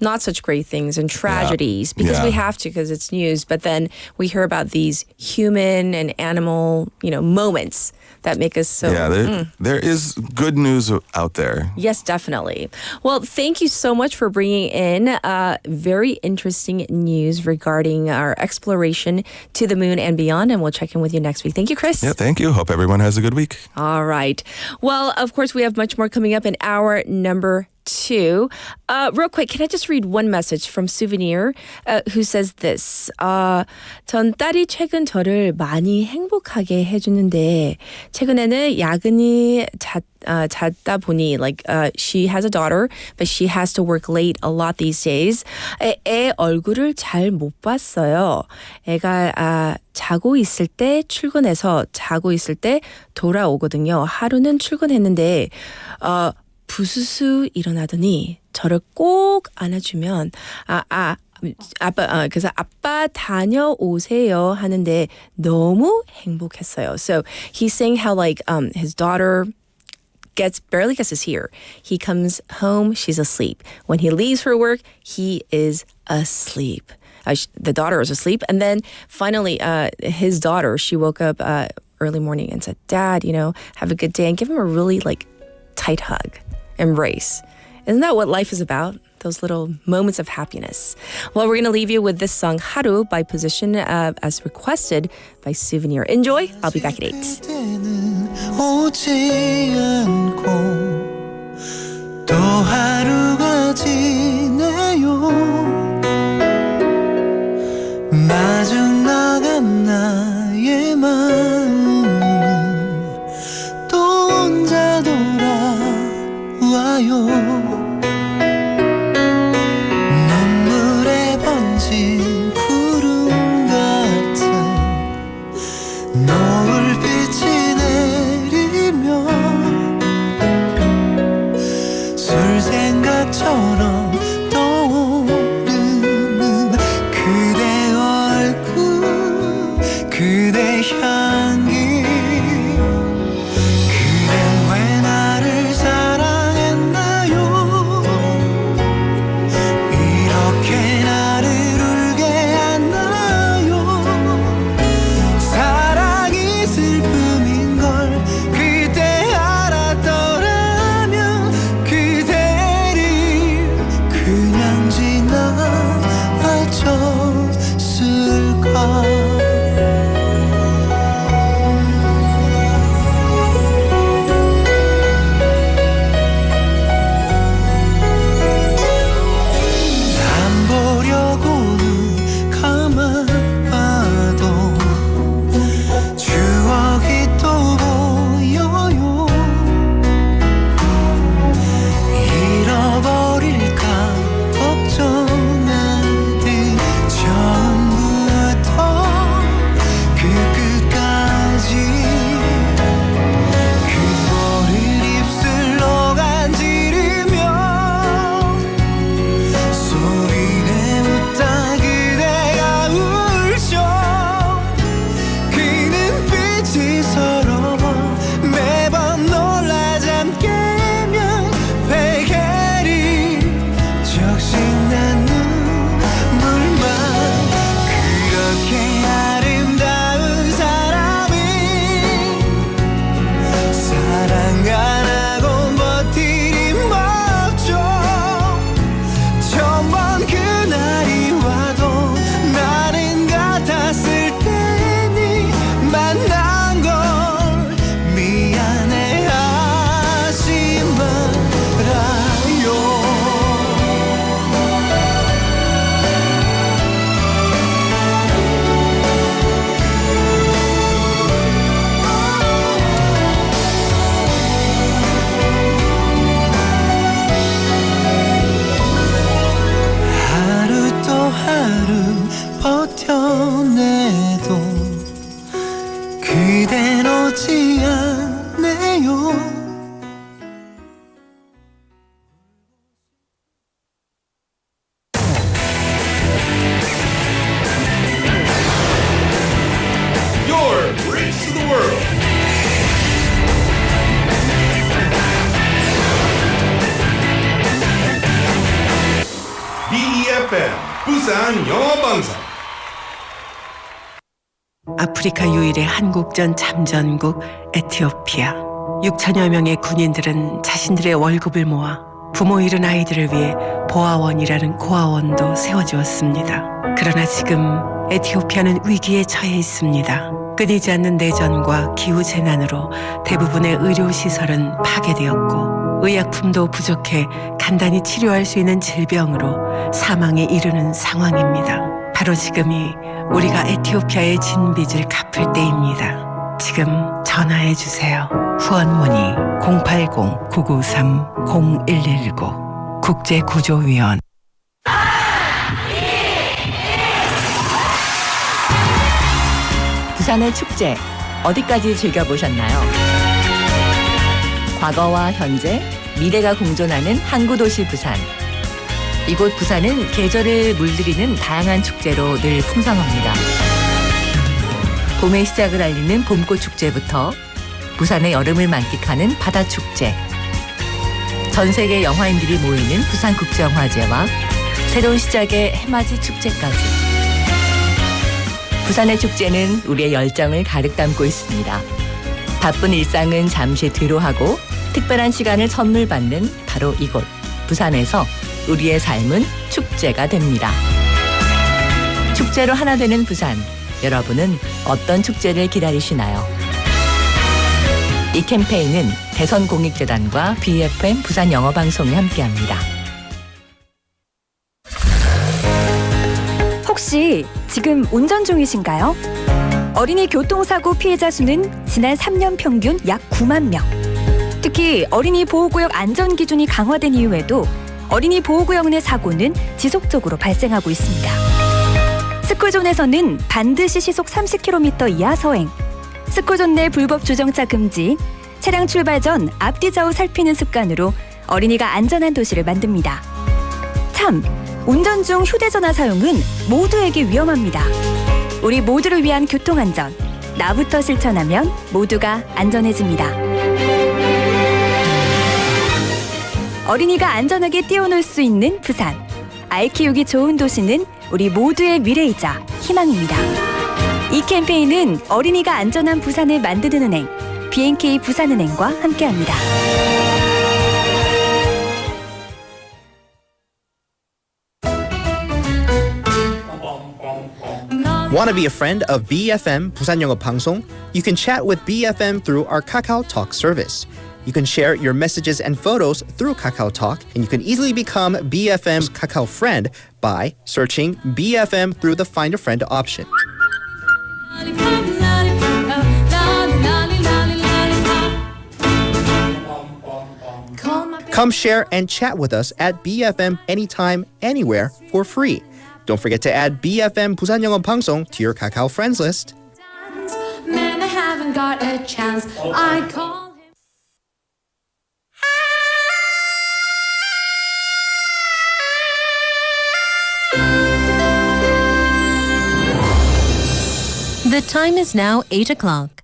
Speaker 2: not such great things and tragedies because we have to, because it's news. But then we hear about these human and animal, moments that make us so...
Speaker 11: Yeah, there is good news out there.
Speaker 2: Yes, definitely. Well, thank you so much for bringing in very interesting news regarding our exploration to the moon and beyond, and we'll check in with you next week. Thank you, Chris.
Speaker 11: Yeah, thank you. Hope everyone has a good week.
Speaker 2: All right. Well, of course, we have much more coming up in hour number 2. Real quick, can I just read one message from Souvenir, who says this. 전 딸이 최근 저를 많이 행복하게 해주는데 최근에는 야근이 잦다 보니 she has a daughter, but she has to work late a lot these days. 애 얼굴을 잘 못 봤어요. 애가 자고 있을 때 출근해서 자고 있을 때 돌아오거든요. 하루는 출근했는데 부스스 일어나더니 저를 꼭 안아주면 그래서 아빠 다녀오세요 하는데 너무 행복했어요. So he's saying how his daughter barely gets to see her. He comes home, she's asleep. When he leaves for work, he is asleep. The daughter is asleep, and then finally his daughter, she woke up early morning and said, "Dad, have a good day," and give him a really tight hug. Embrace. Isn't that what life is about? Those little moments of happiness. Well, we're going to leave you with this song, Haru, by Position, as requested by Souvenir. Enjoy. I'll be back at 8.
Speaker 8: 또 하루가 지내요. 마중 나간 나의 마음은 또 혼자 돌아와요. 눈물에 번진 구름 같은 노을빛이 내리며 술 생각처럼 또 부산영어방송.
Speaker 12: 아프리카 유일의 한국전 참전국 에티오피아. 6천여 명의 군인들은 자신들의 월급을 모아 부모 잃은 아이들을 위해 보아원이라는 고아원도 세워주었습니다. 그러나 지금 에티오피아는 위기에 처해 있습니다. 끊이지 않는 내전과 기후재난으로 대부분의 의료시설은 파괴되었고 의약품도 부족해 간단히 치료할 수 있는 질병으로 사망에 이르는 상황입니다. 바로 지금이 우리가 에티오피아의 진빚을 갚을 때입니다. 지금 전화해 주세요. 후원 문의 080-993-0119 국제구조위원.
Speaker 13: 부산의 축제 어디까지 즐겨보셨나요? 과거와 현재, 미래가 공존하는 항구도시 부산. 이곳 부산은 계절을 물들이는 다양한 축제로 늘 풍성합니다. 봄의 시작을 알리는 봄꽃 축제부터 부산의 여름을 만끽하는 바다축제, 전 세계 영화인들이 모이는 부산국제영화제와 새로운 시작의 해맞이 축제까지. 부산의 축제는 우리의 열정을 가득 담고 있습니다. 바쁜 일상은 잠시 뒤로하고 특별한 시간을 선물 받는 바로 이곳 부산에서 우리의 삶은 축제가 됩니다. 축제로 하나 되는 부산. 여러분은 어떤 축제를 기다리시나요? 이 캠페인은 대선공익재단과 BFM 부산영어방송이 함께합니다.
Speaker 14: 혹시 지금 운전 중이신가요? 어린이 교통사고 피해자 수는 지난 3년 평균 약 9만 명. 특히 어린이 보호구역 안전기준이 강화된 이후에도 어린이 보호구역 내 사고는 지속적으로 발생하고 있습니다. 스쿨존에서는 반드시 시속 30km 이하 서행, 스쿨존 내 불법 주정차 금지, 차량 출발 전 앞뒤 좌우 살피는 습관으로 어린이가 안전한 도시를 만듭니다. 참, 운전 중 휴대전화 사용은 모두에게 위험합니다. 우리 모두를 위한 교통안전, 나부터 실천하면 모두가 안전해집니다. 어린이가 안전하게 뛰어놀 수 있는 부산. 아이 키우기 좋은 도시는 우리 모두의 미래이자 희망입니다. 이 캠페인은 어린이가 안전한 부산을 만드는 은행, B&K 부산은행과 함께합니다.
Speaker 15: Want to be a friend of BFM 부산영어방송? You can chat with BFM through our Kakao Talk service. You can share your messages and photos through Kakao Talk, and you can easily become BFM's Kakao friend by searching BFM through the Find a Friend option. Come share and chat with us at BFM anytime, anywhere for free. Don't forget to add BFM 부산영어방송 to your Kakao friends list.
Speaker 16: Man, I haven't got a chance. I call
Speaker 17: The time is now 8 o'clock.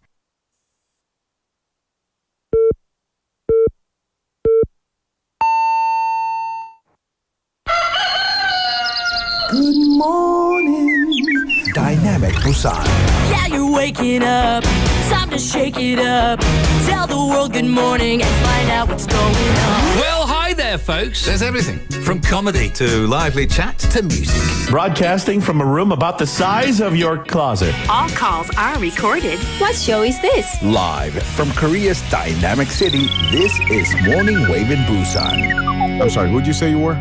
Speaker 8: Good morning, Dynamic Busan.
Speaker 18: Yeah, you're waking up. Time to shake it up. Tell the world good morning and find out what's going on.
Speaker 19: Well, hi there, folks. There's everything from comedy to lively chat to music.
Speaker 20: Broadcasting from a room about the size of your closet.
Speaker 21: All calls are recorded. What show is this?
Speaker 20: Live from Korea's dynamic city, this is Morning Wave in Busan.
Speaker 22: I'm sorry, who'd you say you were?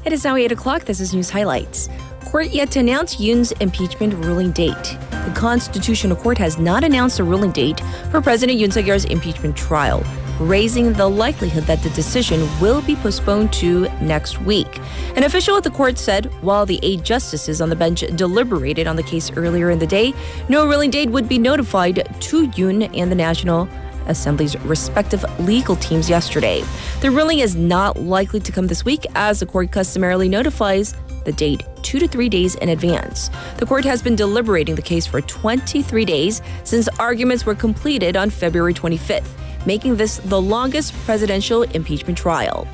Speaker 2: It is now 8 o'clock. This is News Highlights. Court yet to announce Yoon's impeachment ruling date. The Constitutional Court has not announced a ruling date for President Yoon Suk-yeol's impeachment trial, raising the likelihood that the decision will be postponed to next week. An official at the court said while the 8 justices on the bench deliberated on the case earlier in the day, no ruling date would be notified to Yoon and the National Assembly's respective legal teams yesterday. The ruling is not likely to come this week, as the court customarily notifies the date 2 to 3 days in advance. The court has been deliberating the case for 23 days since arguments were completed on February 25th, making this the longest presidential impeachment trial.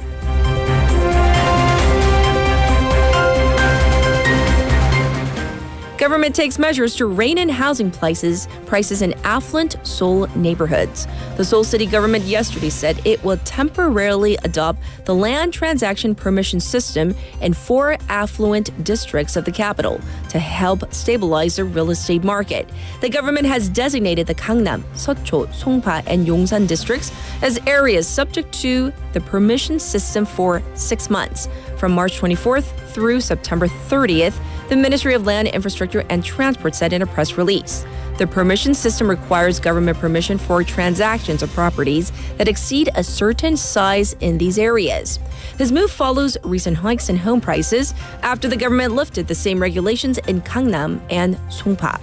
Speaker 2: Government takes measures to rein in housing prices in affluent Seoul neighborhoods. The Seoul city government yesterday said it will temporarily adopt the land transaction permission system in 4 affluent districts of the capital to help stabilize the real estate market. The government has designated the Gangnam, Seocho, Songpa, and Yongsan districts as areas subject to the permission system for 6 months, from March 24th through September 30th, the Ministry of Land, Infrastructure, and Transport said in a press release. The permission system requires government permission for transactions of properties that exceed a certain size in these areas. This move follows recent hikes in home prices after the government lifted the same regulations in Gangnam and Songpa.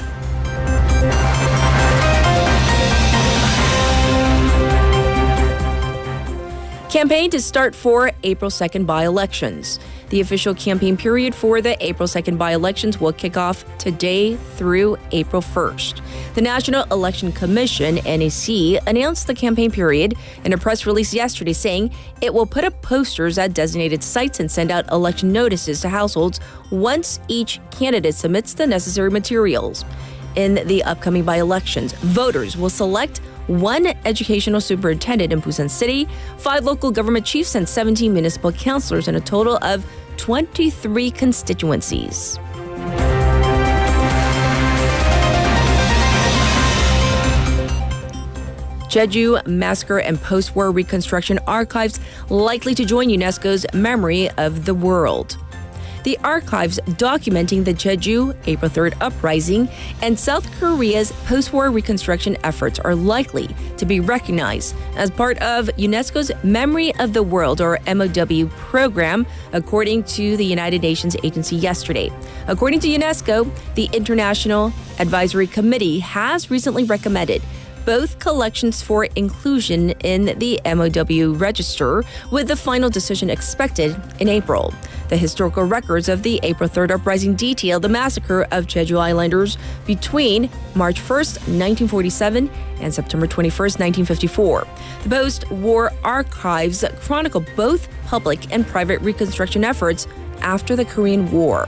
Speaker 2: Campaign to start for April 2nd by-elections. The official campaign period for the April 2nd by-elections will kick off today through April 1st. The National Election Commission, NEC, announced the campaign period in a press release yesterday, saying it will put up posters at designated sites and send out election notices to households once each candidate submits the necessary materials. In the upcoming by-elections, voters will select 1 educational superintendent in Busan City, 5 local government chiefs, and 17 municipal councilors in a total of 23 constituencies. Jeju Massacre and Post-War Reconstruction Archives likely to join UNESCO's Memory of the World. The archives documenting the Jeju April 3rd uprising and South Korea's post-war reconstruction efforts are likely to be recognized as part of UNESCO's Memory of the World, or MOW, program, according to the United Nations agency yesterday. According to UNESCO, the International Advisory Committee has recently recommended both collections for inclusion in the MOW register, with the final decision expected in April. The historical records of the April 3rd uprising detail the massacre of Jeju Islanders between March 1st, 1947 and September 21st, 1954. The post-war archives chronicle both public and private reconstruction efforts after the Korean War.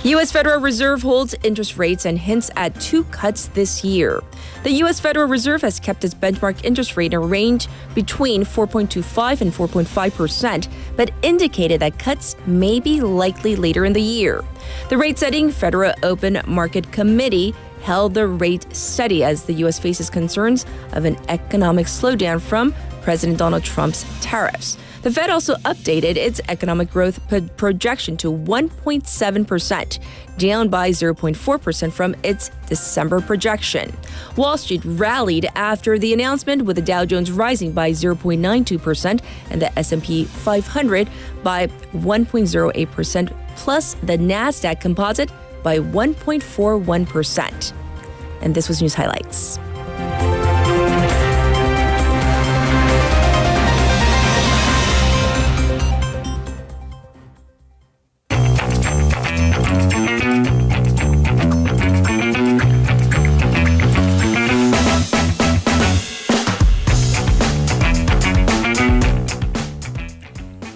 Speaker 2: U.S. Federal Reserve holds interest rates and hints at 2 cuts this year. The U.S. Federal Reserve has kept its benchmark interest rate in a range between 4.25 and 4.5%, but indicated that cuts may be likely later in the year. The rate-setting Federal Open Market Committee held the rate steady as the U.S. faces concerns of an economic slowdown from President Donald Trump's tariffs. The Fed also updated its economic growth projection to 1.7%, down by 0.4% from its December projection. Wall Street rallied after the announcement, with the Dow Jones rising by 0.92% and the S&P 500 by 1.08%, plus the NASDAQ Composite by 1.41%. And this was News Highlights.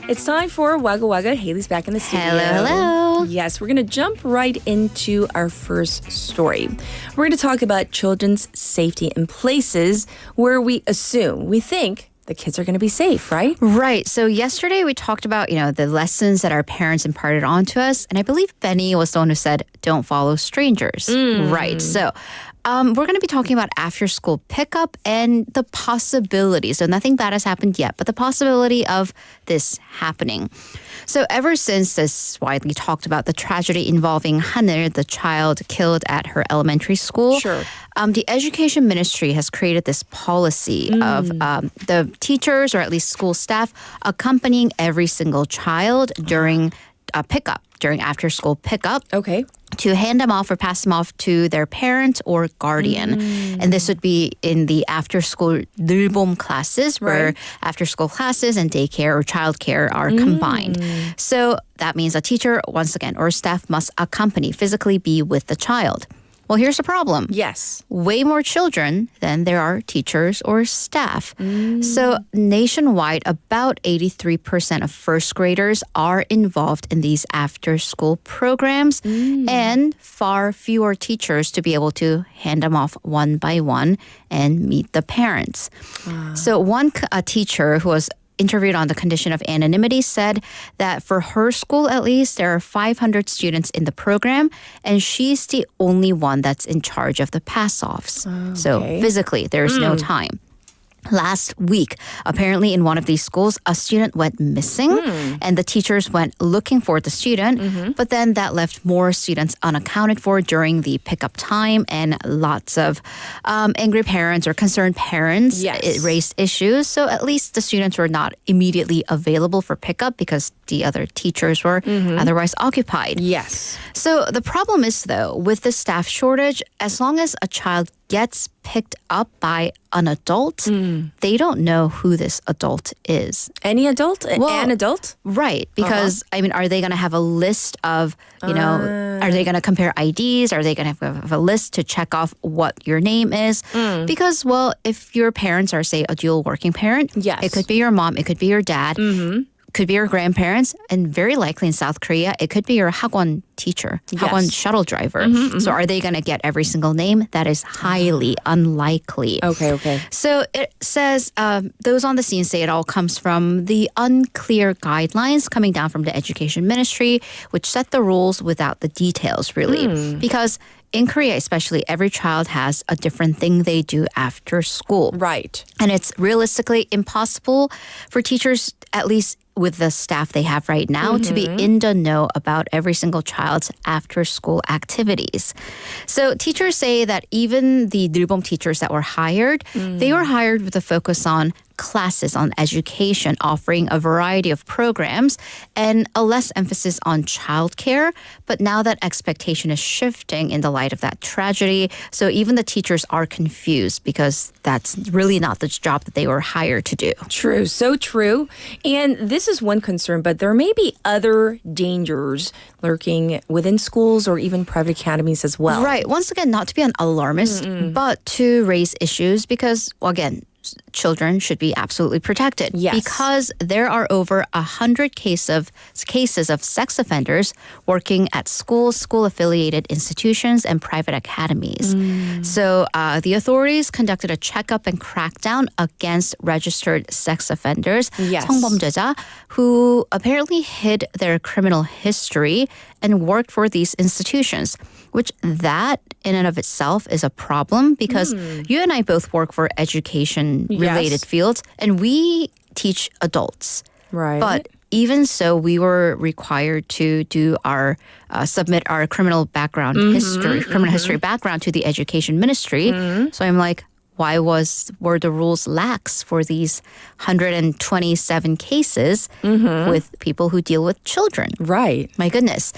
Speaker 2: It's time for Waggle Waggle. Haley's back in the studio.
Speaker 5: Hello.
Speaker 2: Yes, we're going to jump right into our first story. We're going to talk about children's safety in places where we think the kids are going to be safe, right?
Speaker 5: Right. So yesterday we talked about, the lessons that our parents imparted onto us. And I believe Benny was the one who said, don't follow strangers. Right. So we're going to be talking about after-school pickup and the possibility. So nothing bad has happened yet, but the possibility of this happening. So ever since this widely talked about the tragedy involving Haner, the child killed at her elementary school, the Education Ministry has created this policy of the teachers, or at least school staff, accompanying every single child during pickup, during after-school pickup.
Speaker 2: Okay.
Speaker 5: To hand them off or pass them off to their parent or guardian. And this would be in the after-school 늘봄 classes, where after-school classes and daycare or childcare are combined. So that means a teacher, once again, or staff must accompany, physically be with the child. Well, here's the problem.
Speaker 2: Yes.
Speaker 5: Way more children than there are teachers or staff. So nationwide, about 83% of first graders are involved in these after-school programs and far fewer teachers to be able to hand them off one by one and meet the parents. So one teacher who was interviewed on the condition of anonymity said that for her school, at least, there are 500 students in the program, and she's the only one that's in charge of the pass-offs. So physically, there's no time. Last week, apparently in one of these schools, a student went missing and the teachers went looking for the student, but then that left more students unaccounted for during the pickup time, and lots of angry parents or concerned parents. It raised issues. So at least the students were not immediately available for pickup because the other teachers were otherwise occupied.
Speaker 2: Yes.
Speaker 5: So the problem is, though, with the staff shortage, as long as a child gets picked up by an adult, they don't know who this adult is.
Speaker 2: Any adult? An adult?
Speaker 5: Right. Because, I mean, are they going to have a list of, you know, are they going to compare IDs? Are they going to have a list to check off what your name is? Because, well, if your parents are, say, a dual working parent, it could be your mom, it could be your dad. Could be your grandparents, and very likely in South Korea, it could be your 학원 teacher, 학원 shuttle driver. So are they going to get every single name? That is highly unlikely.
Speaker 2: Okay.
Speaker 5: So it says, those on the scene say it all comes from the unclear guidelines coming down from the Education Ministry, which set the rules without the details, really. Because in Korea, especially, every child has a different thing they do after school.
Speaker 2: Right.
Speaker 5: And it's realistically impossible for teachers, at least with the staff they have right now, to be in the know about every single child's after-school activities. So teachers say that even the 늘봄 teachers that were hired, they were hired with a focus on classes, on education, offering a variety of programs and a less emphasis on childcare. But now that expectation is shifting in the light of that tragedy. So even the teachers are confused because that's really not the job that they were hired to do.
Speaker 2: True, so true. And this is one concern, but there may be other dangers lurking within schools or even private academies as well.
Speaker 5: Right. Once again, not to be an alarmist, but to raise issues because, well, again, children should be absolutely protected.
Speaker 2: Yes.
Speaker 5: Because there are over 100 cases of sex offenders working at schools, school-affiliated institutions, and private academies. So the authorities conducted a checkup and crackdown against registered sex offenders, 성범죄자, who apparently hid their criminal history and worked for these institutions, which that in and of itself is a problem because you and I both work for education-related fields and we teach adults.
Speaker 2: Right.
Speaker 5: But even so, we were required to do our submit our criminal background history, criminal history background to the Education Ministry. So I'm like, why were the rules lax for these 127 cases with people who deal with children?
Speaker 2: Right.
Speaker 5: My goodness.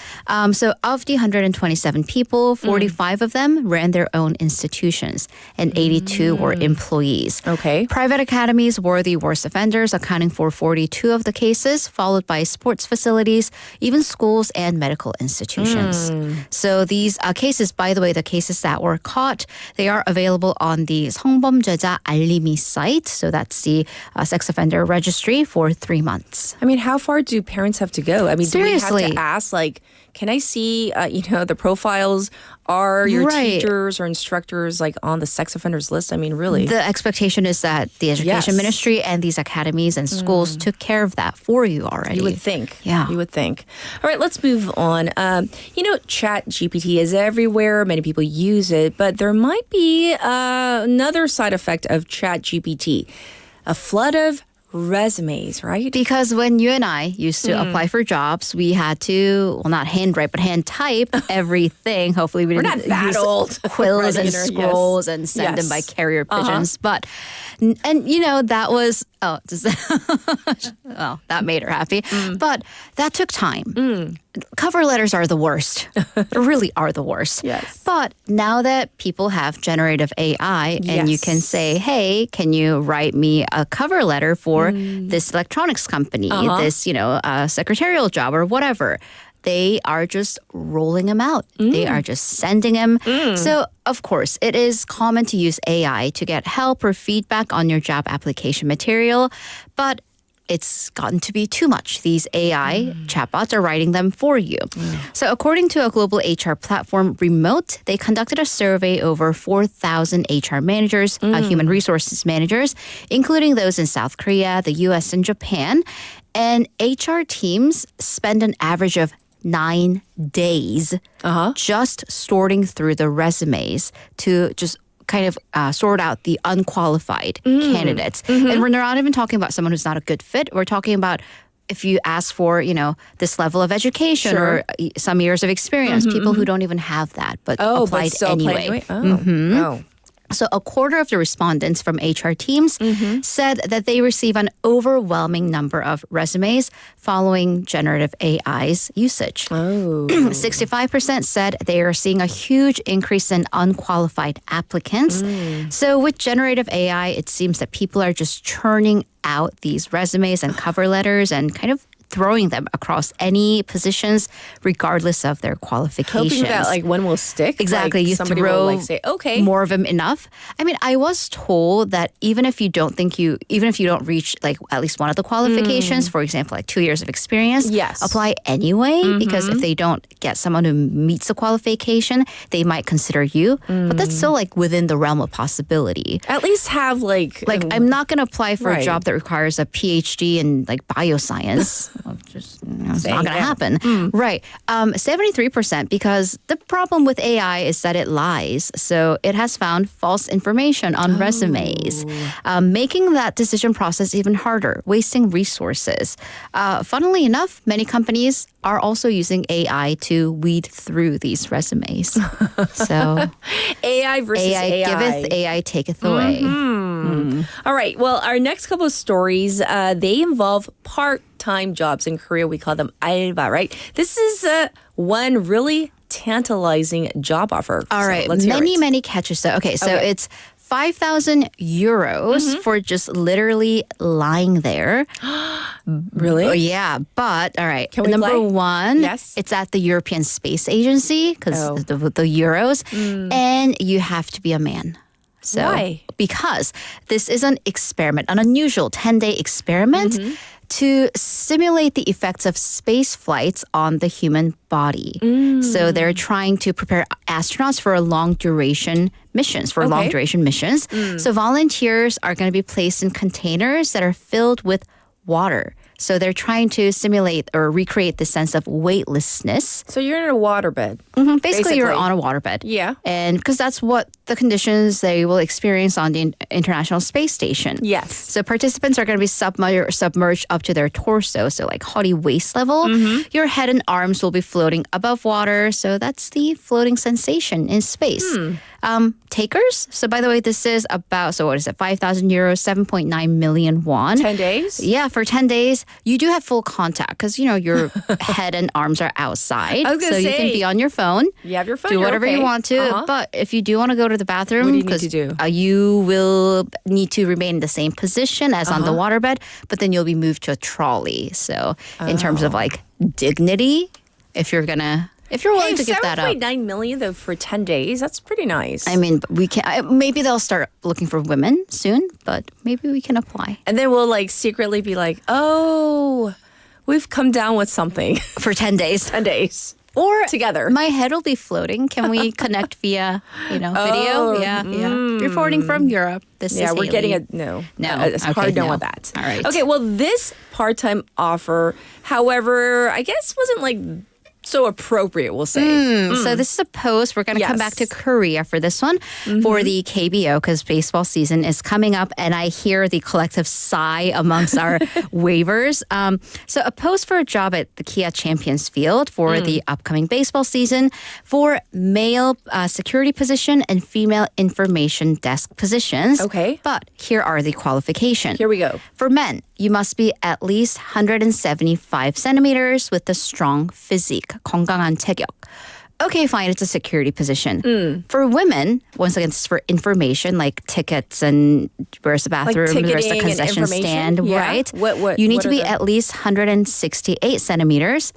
Speaker 5: So of the 127 people, 45 of them ran their own institutions and 82 were employees.
Speaker 2: Okay.
Speaker 5: Private academies were the worst offenders, accounting for 42 of the cases, followed by sports facilities, even schools and medical institutions. So these cases, by the way, the cases that were caught, they are available on the 성범죄자 알림이 site. So that's the sex offender registry for 3 months.
Speaker 2: I mean, how far do parents have to go? I mean,
Speaker 5: seriously,
Speaker 2: do we have to ask, like, can I see, the profiles? Are your teachers or instructors, like, on the sex offenders list? I mean, really?
Speaker 5: The expectation is that the Education Ministry and these academies and schools took care of that for you already.
Speaker 2: You would think.
Speaker 5: Yeah.
Speaker 2: You would think. All right, let's move on. Chat GPT is everywhere. Many people use it, but there might be another side effect of Chat GPT. A flood of resumes, right?
Speaker 5: Because when you and I used to apply for jobs, we had to, well, not handwrite, but hand type everything. Hopefully we
Speaker 2: We're
Speaker 5: didn't
Speaker 2: not that
Speaker 5: use
Speaker 2: old.
Speaker 5: quills and
Speaker 2: Writing in our-
Speaker 5: scrolls and send them by carrier pigeons. But, and you know, that was, well, that made her happy. But that took time. Cover letters are the worst. They really are the worst.
Speaker 2: Yes.
Speaker 5: But now that people have generative AI and you can say, hey, can you write me a cover letter for this electronics company, this, secretarial job or whatever, they are just rolling them out. They are just sending them. So, of course, it is common to use AI to get help or feedback on your job application material, but it's gotten to be too much. These AI chatbots are writing them for you. So according to a global HR platform, Remote, they conducted a survey over 4,000 HR managers, human resources managers, including those in South Korea, the US, and Japan. And HR teams spend an average of 9 days just sorting through the resumes to just kind of sort out the unqualified candidates. And we're not even talking about someone who's not a good fit. We're talking about if you ask for, this level of education or some years of experience, people who don't even have that, but applied anyway. So a quarter of the respondents from HR teams said that they receive an overwhelming number of resumes following generative AI's usage. 65% said they are seeing a huge increase in unqualified applicants. So with generative AI, it seems that people are just churning out these resumes and cover letters and kind of throwing them across any positions, regardless of their qualifications.
Speaker 2: Hoping that one will stick.
Speaker 5: Exactly. You
Speaker 2: somebody
Speaker 5: throw
Speaker 2: will say, okay,
Speaker 5: more of them enough. I mean, I was told that even if you don't reach at least one of the qualifications, for example, 2 years of experience, apply anyway, because if they don't get someone who meets the qualification, they might consider you. But that's still within the realm of possibility.
Speaker 2: At least have
Speaker 5: I'm not going to apply for a job that requires a PhD in bioscience. It's not going to happen. Right. 73%, because the problem with AI is that it lies. So it has found false information on resumes, making that decision process even harder, wasting resources. Funnily enough, many companies are also using AI to weed through these resumes. So
Speaker 2: AI versus AI.
Speaker 5: Giveth, AI taketh away.
Speaker 2: All right. Well, our next couple of stories, they involve part-time jobs. In Korea, we call them alba, right? This is one really tantalizing job offer.
Speaker 5: All right. Many catches. So, it's 5,000 euros for just literally lying there.
Speaker 2: Really?
Speaker 5: Oh, yeah. But, all right.
Speaker 2: Can we
Speaker 5: Number
Speaker 2: play?
Speaker 5: one,
Speaker 2: Yes.
Speaker 5: it's at the European Space Agency because the Euros. And you have to be a man. So,
Speaker 2: why?
Speaker 5: Because this is an experiment, an unusual 10-day experiment to simulate the effects of space flights on the human body. So they're trying to prepare astronauts for long duration missions. So volunteers are going to be placed in containers that are filled with water. So they're trying to simulate or recreate the sense of weightlessness.
Speaker 2: So you're in a waterbed.
Speaker 5: Basically, you're on a waterbed.
Speaker 2: Yeah.
Speaker 5: And because that's what the conditions they will experience on the International Space Station.
Speaker 2: Yes.
Speaker 5: So participants are going to be submerged up to their torso, so haughty waist level. Your head and arms will be floating above water. So that's the floating sensation in space. Takers. So by the way, this is about, 5,000 euros, 7.9 million won.
Speaker 2: 10 days?
Speaker 5: Yeah, for 10 days. You do have full contact because, your head and arms are outside.
Speaker 2: I was gonna
Speaker 5: so
Speaker 2: say,
Speaker 5: you can be on your phone.
Speaker 2: You have your phone.
Speaker 5: Do whatever you want to. But if you do want to go to the bathroom,
Speaker 2: what do you need to do?
Speaker 5: You will need to remain in the same position as on the waterbed, but then you'll be moved to a trolley. So in terms of dignity, if you're willing to give that up.
Speaker 2: 7.9 million though for 10 days. That's pretty nice.
Speaker 5: I mean, we can. Maybe they'll start looking for women soon, but maybe we can apply.
Speaker 2: And then we'll secretly be oh, we've come down with something
Speaker 5: for 10 days.
Speaker 2: 10 days.
Speaker 5: Or
Speaker 2: together.
Speaker 5: My head will be floating. Can we connect via, video? Yeah. Reporting from Europe. This is
Speaker 2: we're
Speaker 5: Haley.
Speaker 2: getting a no. It's hard no with that.
Speaker 5: All right.
Speaker 2: Okay, well, this part-time offer, however, I guess wasn't so appropriate, we'll say.
Speaker 5: So this is a post. We're going to come back to Korea for this one, for the KBO, because baseball season is coming up, and I hear the collective sigh amongst our waivers. So a post for a job at the Kia Champions Field for the upcoming baseball season for male security position and female information desk positions.
Speaker 2: Okay.
Speaker 5: But here are the qualifications.
Speaker 2: Here we go.
Speaker 5: For men, you must be at least 175 centimeters with a strong physique. 건강한 체격. Okay, fine, it's a security position. For women, once again, this is for information, like tickets and where's the bathroom, where's the concession stand, right? You need to be at least 168 centimeters,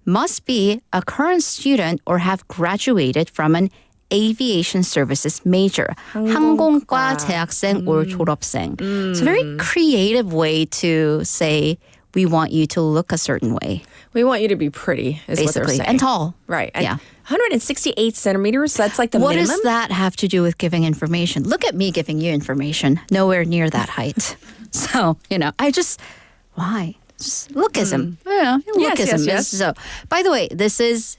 Speaker 5: must be a current student or have graduated from an aviation services major. 항공과 재학생 or 졸업생. It's a very creative way to say we want you to look a certain way.
Speaker 2: We want you to be pretty, is what they're
Speaker 5: Basically,
Speaker 2: saying.
Speaker 5: and tall.
Speaker 2: Right. And
Speaker 5: Yeah.
Speaker 2: 168 centimeters, that's like the
Speaker 5: What
Speaker 2: minimum?
Speaker 5: does that have to do with giving information? Look at me giving you information. Nowhere near that height. So, why? Just lookism. Lookism.
Speaker 2: Yes.
Speaker 5: So, by the way, this is,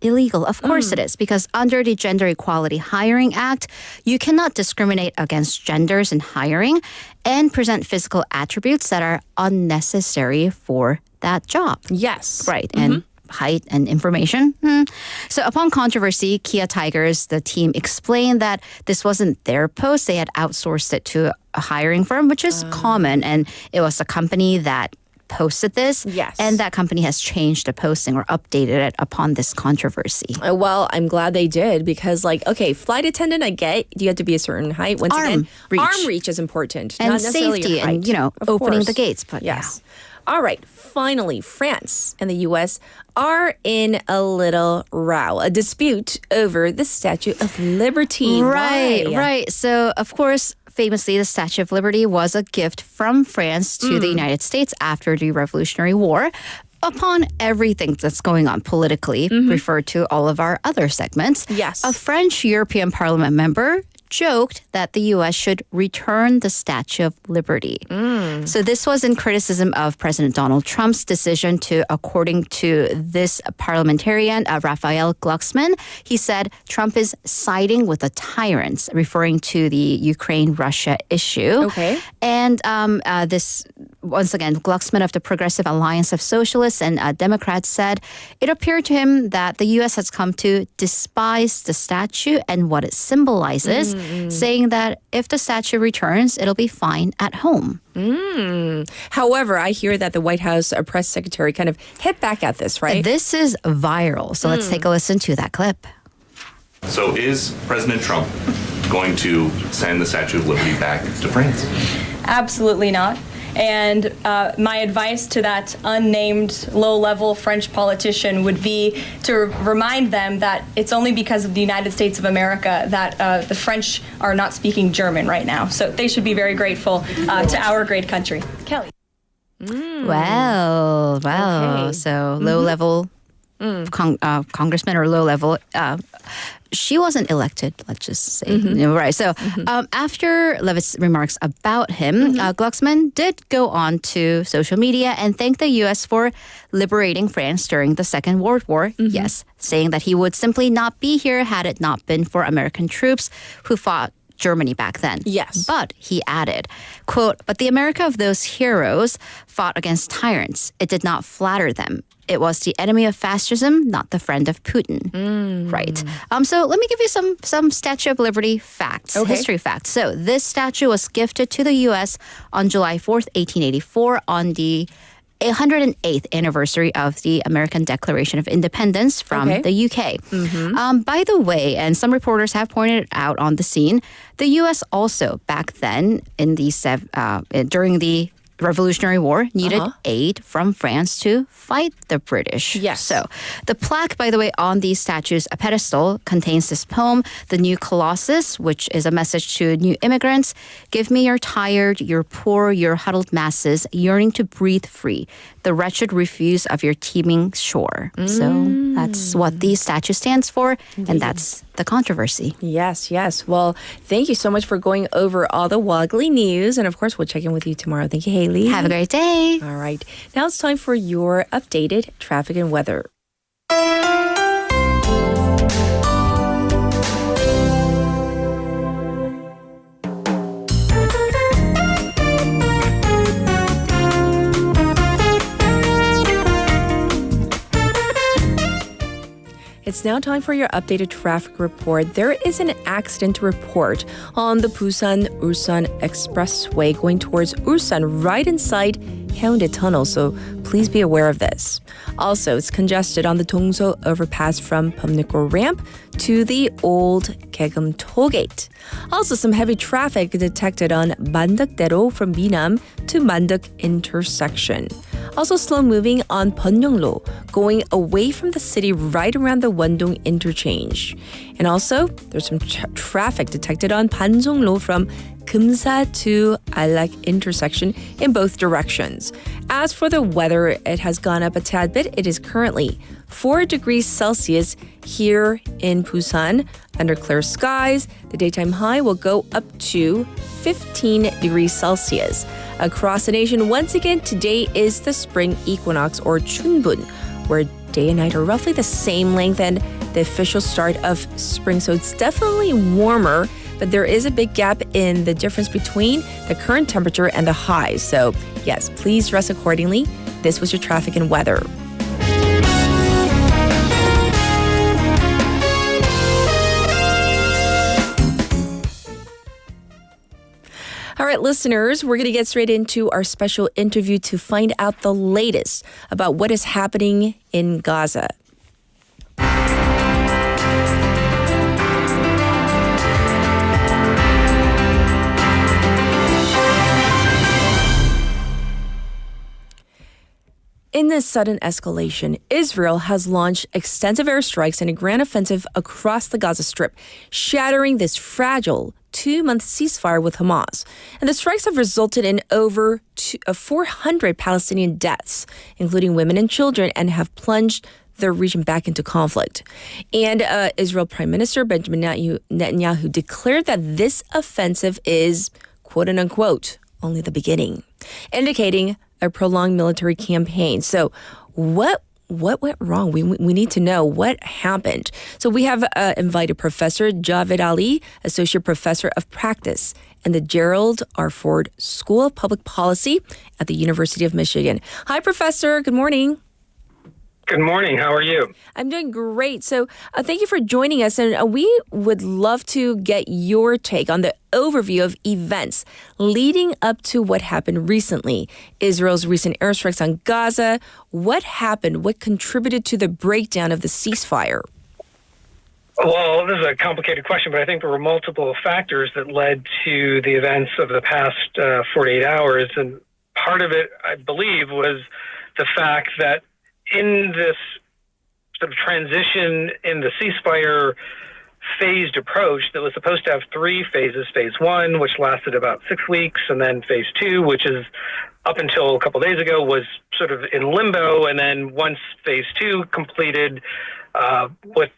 Speaker 5: illegal. Of course it is. Because under the Gender Equality Hiring Act, you cannot discriminate against genders in hiring and present physical attributes that are unnecessary for that job.
Speaker 2: Yes.
Speaker 5: Right. And height and information. So upon controversy, Kia Tigers, the team explained that this wasn't their post. They had outsourced it to a hiring firm, which is common. And it was a company that posted this.
Speaker 2: Yes.
Speaker 5: And that company has changed the posting or updated it upon this controversy.
Speaker 2: Well, I'm glad they did because, flight attendant, I get you have to be a certain height. Once again, arm reach is important.
Speaker 5: And
Speaker 2: not necessarily
Speaker 5: safety
Speaker 2: your height.
Speaker 5: and,
Speaker 2: Of
Speaker 5: opening
Speaker 2: course.
Speaker 5: the gates. But
Speaker 2: yes. All right. Finally, France and the U.S. are in a little row, a dispute over the Statue of Liberty.
Speaker 5: Right,
Speaker 2: Why?
Speaker 5: right. So, of course, famously, the Statue of Liberty was a gift from France to the United States after the Revolutionary War. Upon everything that's going on politically, referred to all of our other segments,
Speaker 2: Yes.
Speaker 5: a French European Parliament member joked that the U.S. should return the Statue of Liberty. So this was in criticism of President Donald Trump's decision to, according to this parliamentarian, Raphael Glucksmann, he said Trump is siding with the tyrants, referring to the Ukraine-Russia issue.
Speaker 2: Okay.
Speaker 5: And this, once again, Glucksmann of the Progressive Alliance of Socialists and Democrats said it appeared to him that the U.S. has come to despise the statue and what it symbolizes, saying that if the statue returns, it'll be fine at home.
Speaker 2: However, I hear that the White House press secretary kind of hit back at this, right?
Speaker 5: This is viral. So let's take a listen to that clip.
Speaker 4: So is President Trump going to send the Statue of Liberty back to France?
Speaker 22: Absolutely not. And my advice to that unnamed low-level French politician would be to remind them that it's only because of the United States of America that the French are not speaking German right now. So they should be very grateful to our great country. Kelly.
Speaker 5: Wow.
Speaker 2: Okay.
Speaker 5: So low-level congressman or low-level... she wasn't elected, let's just say. Right. So after Levitt's remarks about him, Glucksmann did go on to social media and thank the U.S. for liberating France during the Second World War. Yes, saying that he would simply not be here had it not been for American troops who fought Germany back then.
Speaker 2: Yes.
Speaker 5: But he added, quote, "But the America of those heroes fought against tyrants. It did not flatter them. It was the enemy of fascism, not the friend of Putin." Right. So let me give you some Statue of Liberty facts, history facts. So this statue was gifted to the U.S. on July 4th, 1884, on the 108th anniversary of the American Declaration of Independence from the UK. By the way, and some reporters have pointed out on the scene, the U.S. also back then in the during the Revolutionary War needed aid from France to fight the British.
Speaker 2: Yes.
Speaker 5: So the plaque, by the way, on these statues, a pedestal, contains this poem, The New Colossus, which is a message to new immigrants. "Give me your tired, your poor, your huddled masses, yearning to breathe free, the wretched refuse of your teeming shore." So that's what the statue stands for, and that's the controversy.
Speaker 2: Yes, yes. Well, thank you so much for going over all the Woggly news. And of course, we'll check in with you tomorrow. Thank you, Haley.
Speaker 5: Have a great day.
Speaker 2: All right. Now it's time for your updated traffic and weather. It's now time for your updated traffic report. There is an accident report on the Busan-Ulsan Expressway going towards Ulsan right inside Haeundae Tunnel, so please be aware of this. Also, it's congested on the Dongso overpass from Pumnikgo Ramp to the old Gaegeum Tollgate. Also, some heavy traffic detected on Mandakdero from Minam to Mandak intersection. Also slow moving on Byeonglo, going away from the city right around the Wondong interchange. And also, there's some traffic detected on Banjonglo from Kumsa to Alak intersection in both directions. As for the weather, it has gone up a tad bit. It is currently 4 degrees Celsius here in Busan. Under clear skies, the daytime high will go up to 15 degrees Celsius. Across the nation, once again, today is the spring equinox or Chunbun, where day and night are roughly the same length and the official start of spring. So it's definitely warmer, but there is a big gap in the difference between the current temperature and the highs. So yes, please dress accordingly. This was your traffic and weather. All right, listeners, we're going to get straight into our special interview to find out the latest about what is happening in Gaza. In this sudden escalation, Israel has launched extensive airstrikes and a grand offensive across the Gaza Strip, shattering this fragile 2-month ceasefire with Hamas. And the strikes have resulted in over 400 Palestinian deaths, including women and children, and have plunged the region back into conflict. And Israel Prime Minister Benjamin Netanyahu declared that this offensive is, quote unquote, only the beginning, indicating a prolonged military campaign. So what went wrong? We need to know what happened. So we have invited Professor Javed Ali, Associate Professor of Practice in the Gerald R. Ford School of Public Policy at the University of Michigan. Hi, Professor. Good morning.
Speaker 1: Good morning. How are you?
Speaker 2: I'm doing great. So thank you for joining us. And we would love to get your take on the overview of events leading up to what happened recently. Israel's recent airstrikes on Gaza. What happened? What contributed to the breakdown of the ceasefire?
Speaker 1: Well, this is a complicated question, but I think there were multiple factors that led to the events of the past 48 hours. And part of it, I believe, was the fact that in this sort of transition in the ceasefire phased approach that was supposed to have 3 phases, phase 1, which lasted about 6 weeks, and then phase 2, which is up until a couple of days ago, was sort of in limbo. And then once phase 2 completed, if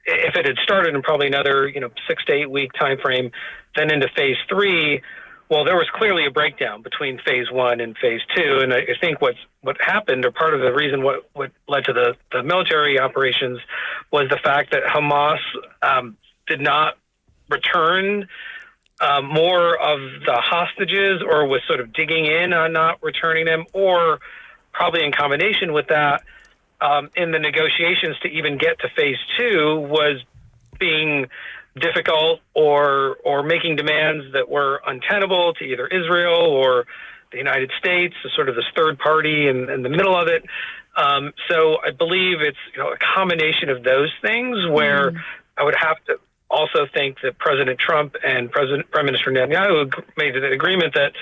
Speaker 1: it had started in probably another 6 to 8 week time frame, then into phase 3, well, there was clearly a breakdown between phase 1 and phase 2. And I think what happened, or part of the reason what led to the military operations, was the fact that Hamas did not return more of the hostages, or was sort of digging in on not returning them, or probably in combination with that, in the negotiations to even get to phase 2 was being difficult or making demands that were untenable to either Israel or the United States, sort of this third party in the middle of it. So I believe it's a combination of those things where I would have to also think that President Trump and Prime Minister Netanyahu made an agreement that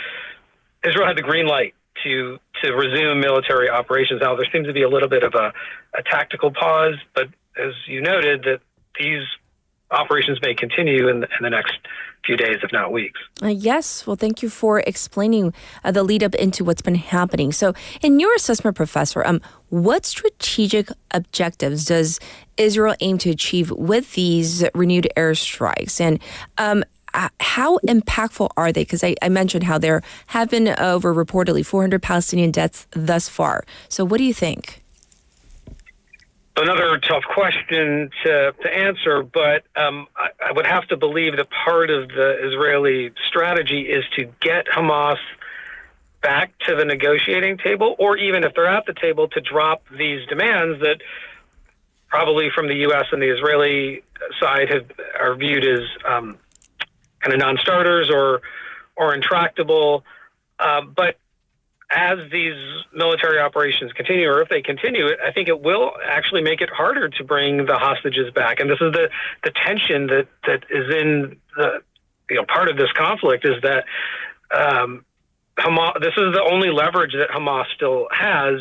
Speaker 1: Israel had the green light to resume military operations. Now, there seems to be a little bit of a tactical pause, but as you noted, that these operations may continue in the next few days, if not weeks.
Speaker 2: Yes. Well, thank you for explaining the lead up into what's been happening. So in your assessment, Professor, what strategic objectives does Israel aim to achieve with these renewed airstrikes? And how impactful are they? Because I mentioned how there have been over reportedly 400 Palestinian deaths thus far. So what do you think?
Speaker 1: Another tough question to answer, but I would have to believe that part of the Israeli strategy is to get Hamas back to the negotiating table, or even if they're at the table, to drop these demands that probably from the U.S. and the Israeli side are viewed as kind of non-starters or intractable. But as these military operations continue, or if they continue, I think it will actually make it harder to bring the hostages back. And this is the tension that is in the part of this conflict is that Hamas. This is the only leverage that Hamas still has.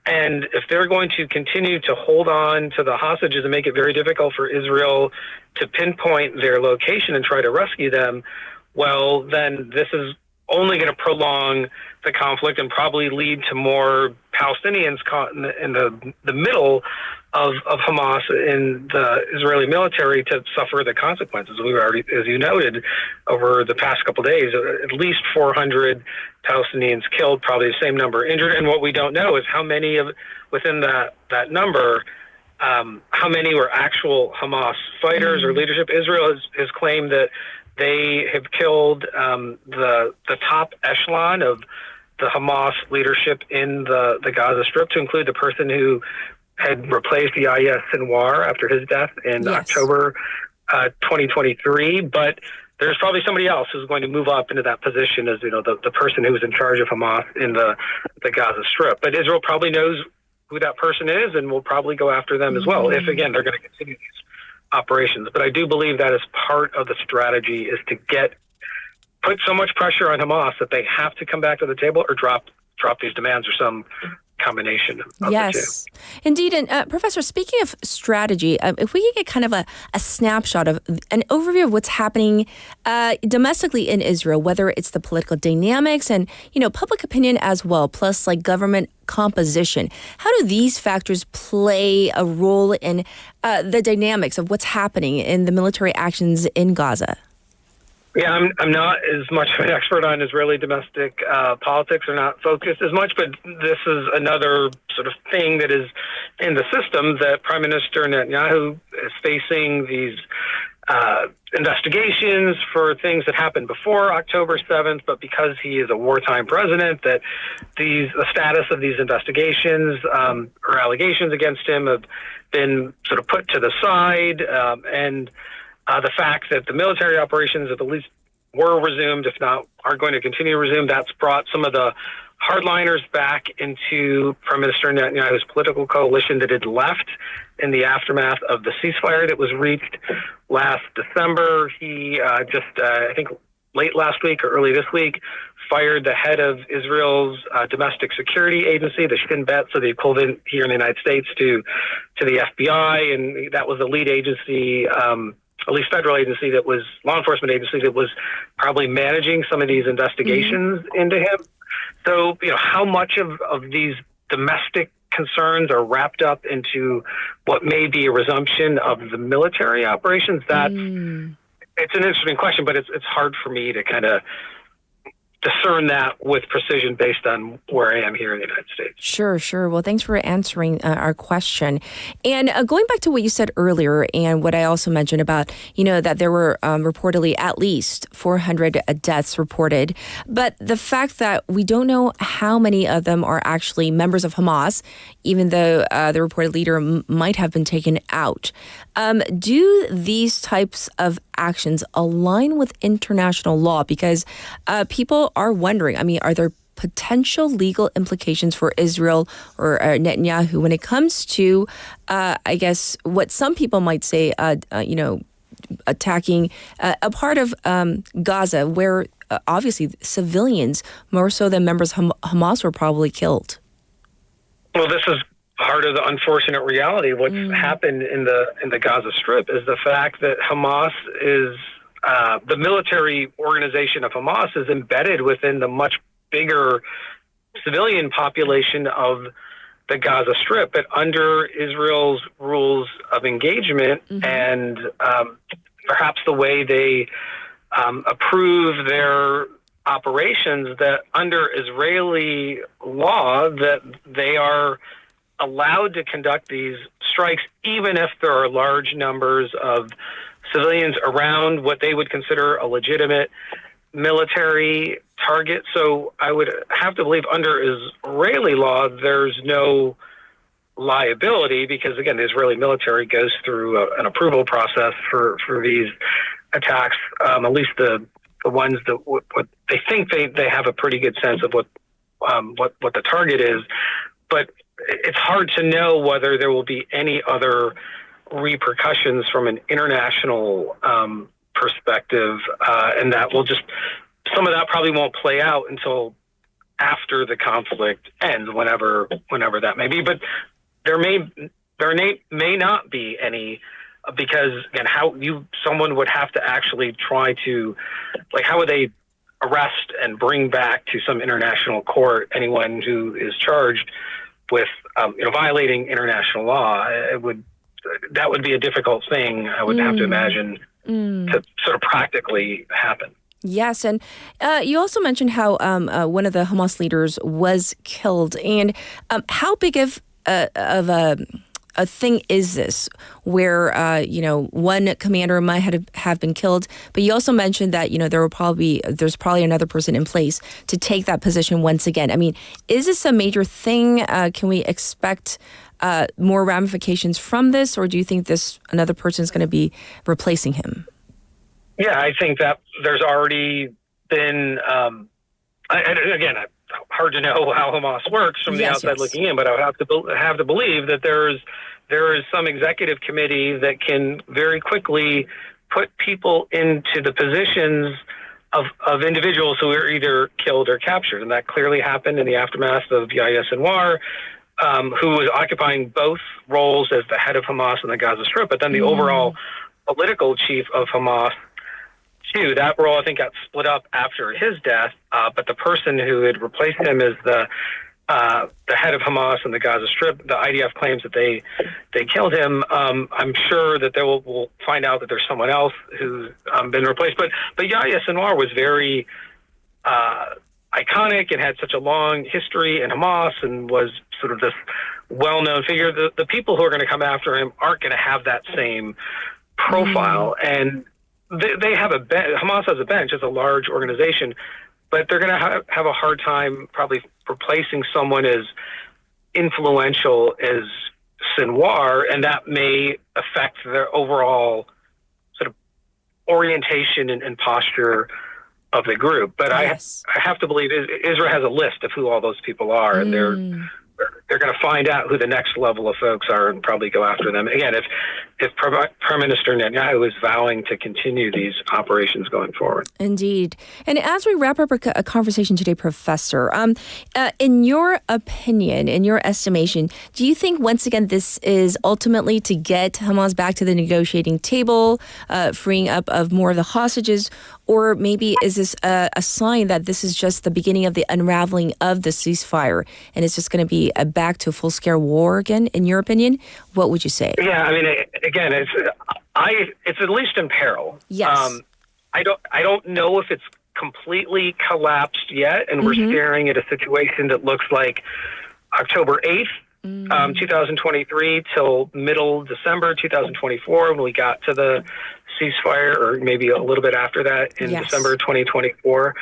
Speaker 1: And if they're going to continue to hold on to the hostages and make it very difficult for Israel to pinpoint their location and try to rescue them, well, then this is only going to prolong the conflict and probably lead to more Palestinians caught in the middle of Hamas in the Israeli military to suffer the consequences. We've already, as you noted, over the past couple of days, at least 400 Palestinians killed, probably the same number injured. And what we don't know is how many within that number, how many were actual Hamas fighters or leadership. Israel has claimed that they have killed the top echelon of the Hamas leadership in the Gaza Strip, to include the person who had replaced Yahya Sinwar after his death in October 2023. But there's probably somebody else who's going to move up into that position as the person who was in charge of Hamas in the Gaza Strip. But Israel probably knows who that person is and will probably go after them as well, if, again, they're going to continue these operations. But I do believe that is part of the strategy, is to put so much pressure on Hamas that they have to come back to the table or drop these demands, or some combination of the two.
Speaker 2: Indeed. And Professor, speaking of strategy, if we could get kind of a snapshot of an overview of what's happening domestically in Israel, whether it's the political dynamics and, public opinion as well, plus like government composition. How do these factors play a role in the dynamics of what's happening in the military actions in Gaza?
Speaker 1: Yeah, I'm not as much of an expert on Israeli domestic politics, or not focused as much, but this is another sort of thing that is in the system, that Prime Minister Netanyahu is facing these investigations for things that happened before October 7th, but because he is a wartime president, that the status of these investigations or allegations against him have been sort of put to the side, and the fact that the military operations at least were resumed, if not are going to continue to resume, that's brought some of the hardliners back into Prime Minister Netanyahu's political coalition that had left in the aftermath of the ceasefire that was reached last December. He I think late last week or early this week, fired the head of Israel's domestic security agency, the Shin Bet, so the equivalent here in the United States to the FBI, and that was the lead agency, at least federal agency, that was law enforcement agency that was probably managing some of these investigations into him. So, how much of these domestic concerns are wrapped up into what may be a resumption of the military operations? It's an interesting question, but it's hard for me to kind of discern that with precision based on where I am here in the United States.
Speaker 2: Sure. Well, thanks for answering our question. And going back to what you said earlier, and what I also mentioned about, that there were reportedly at least 400 deaths reported. But the fact that we don't know how many of them are actually members of Hamas, even though the reported leader might have been taken out. Do these types of actions align with international law? Because people are wondering, are there potential legal implications for Israel or Netanyahu when it comes to, I guess, what some people might say, attacking a part of Gaza where obviously civilians, more so than members of Hamas, were probably killed?
Speaker 1: Well, this is part of the unfortunate reality. What's happened in the Gaza Strip is the fact that Hamas is the military organization of Hamas is embedded within the much bigger civilian population of the Gaza Strip. But under Israel's rules of engagement and perhaps the way they approve their operations, that under Israeli law, that they are allowed to conduct these strikes even if there are large numbers of civilians around what they would consider a legitimate military target. So I would have to believe under Israeli law, there's no liability because, again, the Israeli military goes through an approval process for these attacks. At least the ones that what they think they have a pretty good sense of what the target is, but it's hard to know whether there will be any other repercussions from an international perspective, and that will just some of that probably won't play out until after the conflict ends, whenever that may be. But there may not be any, because again, someone would have to actually try to, like, how would they arrest and bring back to some international court anyone who is charged with violating international law? That would be a difficult thing, I would have to imagine, to sort of practically happen.
Speaker 2: Yes, and you also mentioned how one of the Hamas leaders was killed, and how big of a thing is this, where one commander might have been killed, but you also mentioned that there's probably another person in place to take that position once again. I mean, is this a major thing? Can we expect more ramifications from this, or do you think another person is going to be replacing him?
Speaker 1: Yeah, I think that there's already been, again, hard to know how Hamas works from the outside looking in, but I would have to believe that there is some executive committee that can very quickly put people into the positions of individuals who are either killed or captured, and that clearly happened in the aftermath of Yahya Sinwar, who was occupying both roles as the head of Hamas in the Gaza Strip, but then the overall political chief of Hamas. That role, I think, got split up after his death, but the person who had replaced him as the head of Hamas in the Gaza Strip, the IDF claims that they killed him. I'm sure that we'll find out that there's someone else who's been replaced. But Yahya Sinwar was very iconic and had such a long history in Hamas and was sort of this well-known figure. The people who are going to come after him aren't going to have that same profile, and they have a bench. Hamas has a bench. It's a large organization, but they're going to have a hard time probably replacing someone as influential as Sinwar, and that may affect their overall sort of orientation and posture of the group. But I have to believe Israel has a list of who all those people are, and they're going to find out who the next level of folks are and probably go after them. Again, if Prime Minister Netanyahu is vowing to continue these operations going forward.
Speaker 2: Indeed. And as we wrap up a conversation today, Professor, in your opinion, in your estimation, do you think, once again, this is ultimately to get Hamas back to the negotiating table, freeing up of more of the hostages, or maybe is this a sign that this is just the beginning of the unraveling of the ceasefire and it's just going to be back to a full-scale war again, in your opinion? What would you say?
Speaker 1: Yeah, I mean, again, it's at least in peril.
Speaker 2: Yes.
Speaker 1: I don't know if it's completely collapsed yet, and we're staring at a situation that looks like October 8th, 2023 till middle December 2024 when we got to the ceasefire, or maybe a little bit after that in December 2024.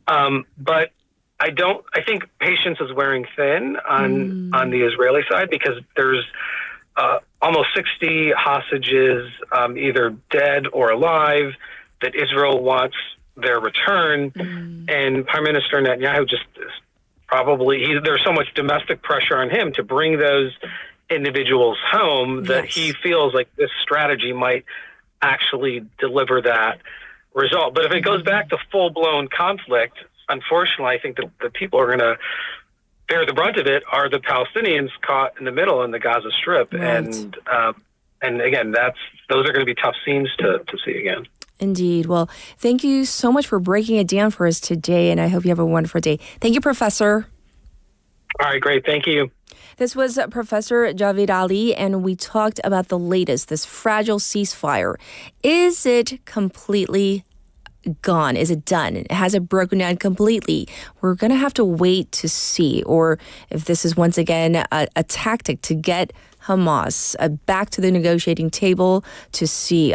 Speaker 1: But I think patience is wearing thin on the Israeli side, because there's almost 60 hostages, either dead or alive, that Israel wants their return. And Prime Minister Netanyahu just there's so much domestic pressure on him to bring those individuals home that he feels like this strategy might actually deliver that result. But if it goes back to full-blown conflict, unfortunately, I think the people who are going to bear the brunt of it are the Palestinians caught in the middle in the Gaza Strip. Right. And again, those are going to be tough scenes to see again.
Speaker 2: Indeed. Well, thank you so much for breaking it down for us today, and I hope you have a wonderful day. Thank you, Professor.
Speaker 1: All right, great. Thank you.
Speaker 2: This was Professor Javid Ali, and we talked about the latest, this fragile ceasefire. Is it completely gone? Is it done? Has it broken down completely? We're going to have to wait to see, or if this is once again a tactic to get Hamas back to the negotiating table to see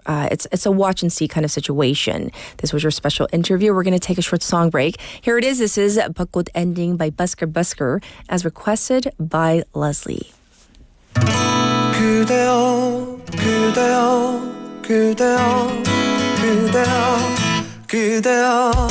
Speaker 2: It's a watch and see kind of situation. This was your special interview. We're going to take a short song break. Here it is. This is 벚꽃 Ending by Busker as requested by Leslie.
Speaker 3: 그대여 그대여 그대여 그대여 그대여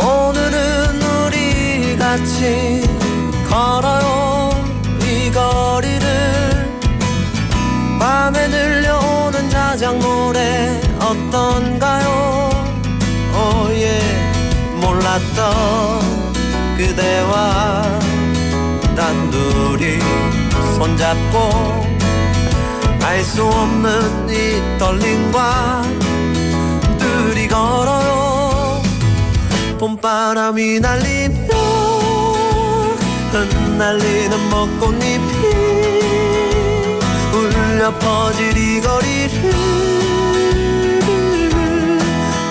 Speaker 3: 오늘은 우리 같이 걸어요 이 거리를 밤에 들려오는 자작 노래 어떤가요 오예 몰랐던 그대와 단둘이 손잡고 알 수 없는 이 떨림과 둘이 걸어요 봄바람이 날리며 흩날리는 벚꽃잎이 울려 퍼질 이 거리를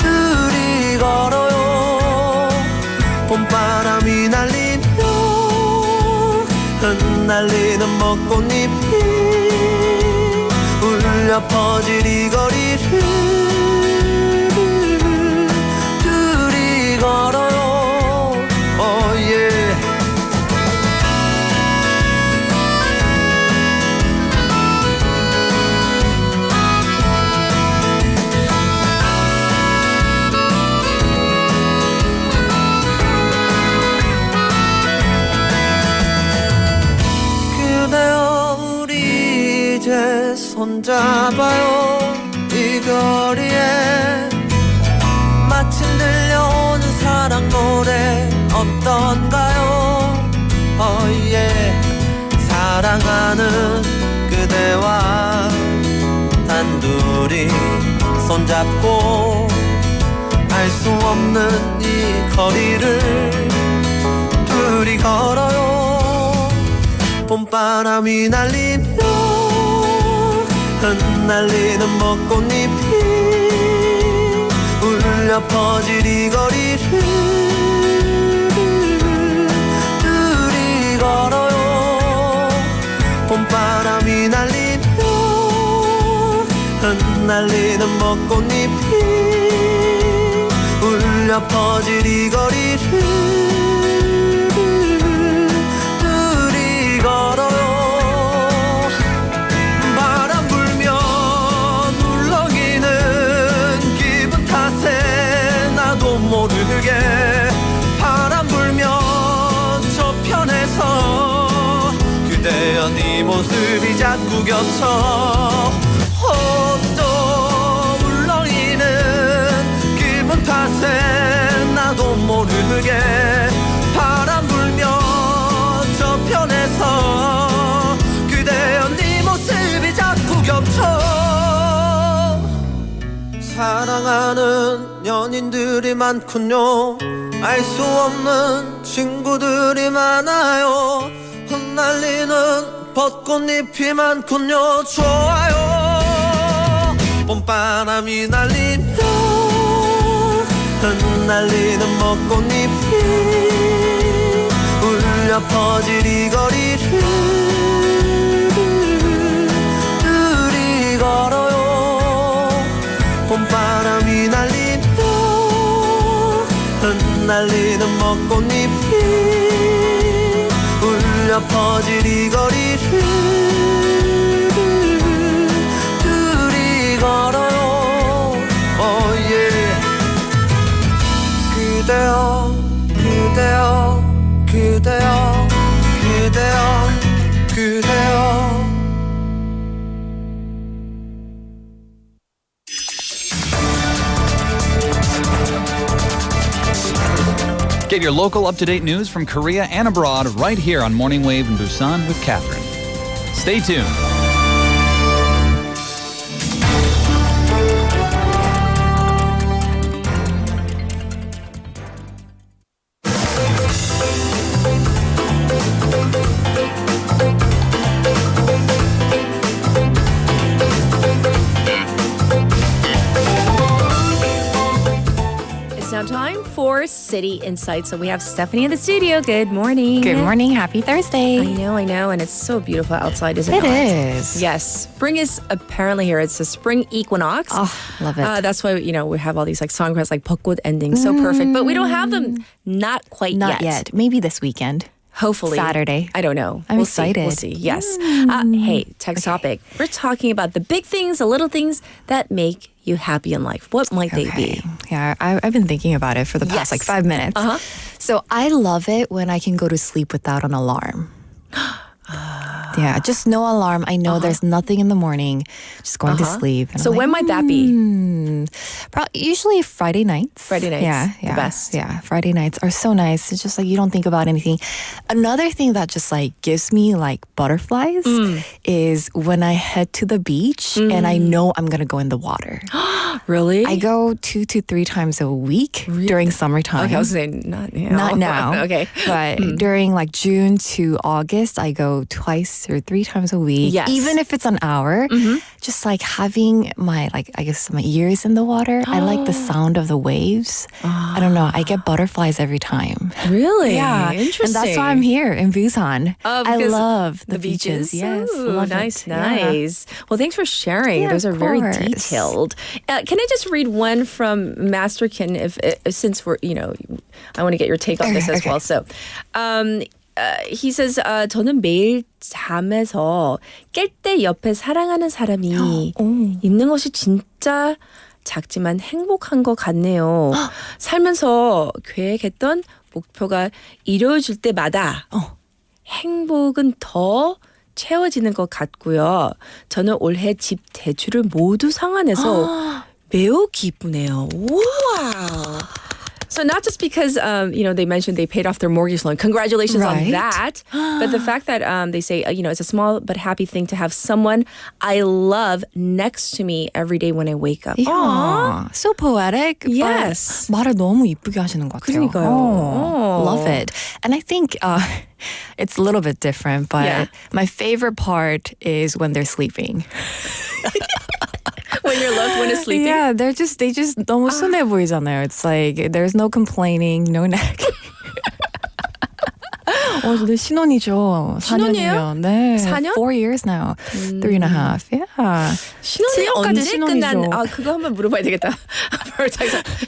Speaker 3: 둘이 걸어요 봄바람이 날리며 흩날리는 벚꽃잎이 울려 퍼질 이 거리를 둘이 걸어요 oh yeah. 그대여 우리 이제 손잡아요 이 거리에 마침 들려오는 사랑 노래 어떤가요 oh yeah. 사랑하는 그대와 단둘이 손잡고 알 수 없는 이 거리를 둘이 걸어요 봄바람이 날리며 흩날리는 벚꽃잎이 울려 퍼질 이 거리를 둘이 걸어요 봄바람이 날리며 흩날리는 벚꽃잎이 울려 퍼질 이 거리를 둘이 걸어요 바람 불면 울렁이는 기분 탓에 나도 모르게 바람 불면 저편에서 그대여 네 모습이 자꾸 겹쳐 또 울렁이는 기분 탓에 나도 모르게 바람 불면 저편에서 그대여 네 모습이 자꾸 겹쳐 사랑하는 연인들이 많군요 알 수 없는 친구들이 많아요 흩날리는 벚꽃잎이 많군요 좋아요 봄바람이 날리며 흩날리는 벚꽃잎이 울려 퍼질 이 거리를 둘이 걸어요 봄바람이 날리며 흩날리는 벚꽃잎이 울려 퍼질 이 거리를 둘이 걸어요 oh yeah. 그대여 그대여 그대여 그대여 그대여
Speaker 9: Get your local up-to-date news from Korea and abroad right here on Morning Wave in Busan with Catherine. Stay tuned.
Speaker 2: our city insights. So we have Stephanie in the studio. Good morning.
Speaker 6: Good morning. Happy Thursday.
Speaker 2: I know. And it's so beautiful outside, isn't it?
Speaker 6: It is.
Speaker 2: Yes. Spring is apparently here. It's a spring equinox.
Speaker 6: Oh, love it.
Speaker 2: That's why, we have all these like songbirds like 벚꽃 ending. So perfect. But we don't have them not quite
Speaker 6: Not yet. Maybe this weekend.
Speaker 2: Hopefully.
Speaker 6: Saturday.
Speaker 2: I don't know.
Speaker 6: I'm
Speaker 2: We'll
Speaker 6: excited.
Speaker 2: We'll see. Yes. Hey, text topic. We're talking about the big things, the little things that make you happy in life. What might they be?
Speaker 6: Yeah, I've been thinking about it for the past 5 minutes. So I love it when I can go to sleep without an alarm. Yeah, just no alarm. I know there's nothing in the morning. Just going to sleep. And
Speaker 2: So when might that be?
Speaker 6: Usually Friday nights.
Speaker 2: Friday nights.
Speaker 6: Yeah,
Speaker 2: The best.
Speaker 6: Yeah, Friday nights are so nice. It's just like you don't think about anything. Another thing that just like gives me like butterflies is when I head to the beach and I know I'm going to go in the water.
Speaker 2: Really?
Speaker 6: I go 2 to 3 times a week during summertime.
Speaker 2: Okay, I was saying not now.
Speaker 6: Not now.
Speaker 2: Okay.
Speaker 6: But during like June to August, I go twice or 3 times a week.
Speaker 2: Yes.
Speaker 6: Even if it's an hour, just like having my my ears in the water. I like the sound of the waves. I don't know. I get butterflies every time.
Speaker 2: Really?
Speaker 6: Yeah.
Speaker 2: Interesting.
Speaker 6: And that's why I'm here in Busan. I
Speaker 2: because
Speaker 6: love the
Speaker 2: beaches.
Speaker 6: Yes.
Speaker 2: Ooh,
Speaker 6: love
Speaker 2: nice,
Speaker 6: it. Yeah.
Speaker 2: nice. Well, thanks for sharing.
Speaker 6: Yeah,
Speaker 2: Those are
Speaker 6: of
Speaker 2: very
Speaker 6: course.
Speaker 2: detailed. Can I just read one from Masterkin? Since we're, I want to get your take on this as well. So, he says, 저는 매일 잠에서 깰 때 옆에 사랑하는 사람이 있는 것이 진짜 작지만 행복한 것 같네요. 살면서 계획했던 목표가 이루어질 때마다 행복은 더 채워지는 것 같고요. 저는 올해 집 대출을 모두 상환해서 매우 기쁘네요. 우와. So not just because, they mentioned they paid off their mortgage loan. Congratulations on that. But the fact that they say, it's a small but happy thing to have someone I love next to me every day when I wake up.
Speaker 6: Yeah. So poetic.
Speaker 2: Yes.
Speaker 6: 말을 너무 이쁘게 하시는 것 같아요.
Speaker 2: 그러니까요.
Speaker 6: Love it. And I think it's a little bit different, but my favorite part is when they're sleeping.
Speaker 2: When your loved one is sleeping?
Speaker 6: Yeah, they just 너무 순해 보이잖아요. It's like there's no complaining, no nagging. 근데 신혼이죠.
Speaker 2: 신혼이에요?
Speaker 6: 4년이면. 네.
Speaker 2: 4년?
Speaker 6: 4 years now. 3.5. Yeah.
Speaker 2: 신혼이 언제 끝난? 그거 한번 물어봐야 되겠다.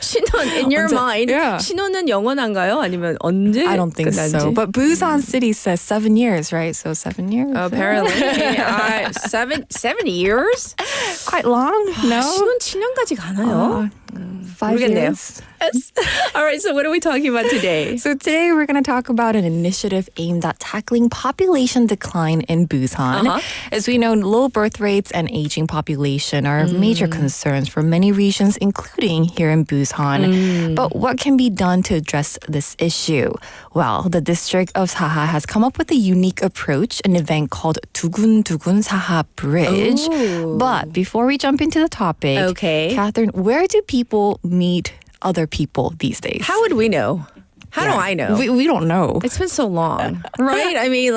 Speaker 2: 신혼, in your mind, 신혼은 영원한가요? 아니면 언제
Speaker 6: I don't think
Speaker 2: 끝난지?
Speaker 6: so. But Busan City says 7 years, right? So 7 years.
Speaker 2: Apparently. 7 years?
Speaker 6: Quite long. No.
Speaker 2: 신혼 7년까지 가나요?
Speaker 6: 5
Speaker 2: 모르겠네요.
Speaker 6: years.
Speaker 2: Yes. All right, so what are we talking about today?
Speaker 6: So today we're going to talk about an initiative aimed at tackling population decline in Busan. As we know, low birth rates and aging population are major concerns for many regions, including here in Busan. But what can be done to address this issue? Well, the district of Saha has come up with a unique approach, an event called 두근두근 Saha Bridge.
Speaker 2: Ooh.
Speaker 6: But before we jump into the topic, Catherine, where do people meet other people these days?
Speaker 2: How would we know? How do I know?
Speaker 6: We don't know.
Speaker 2: It's been so long, right? I mean,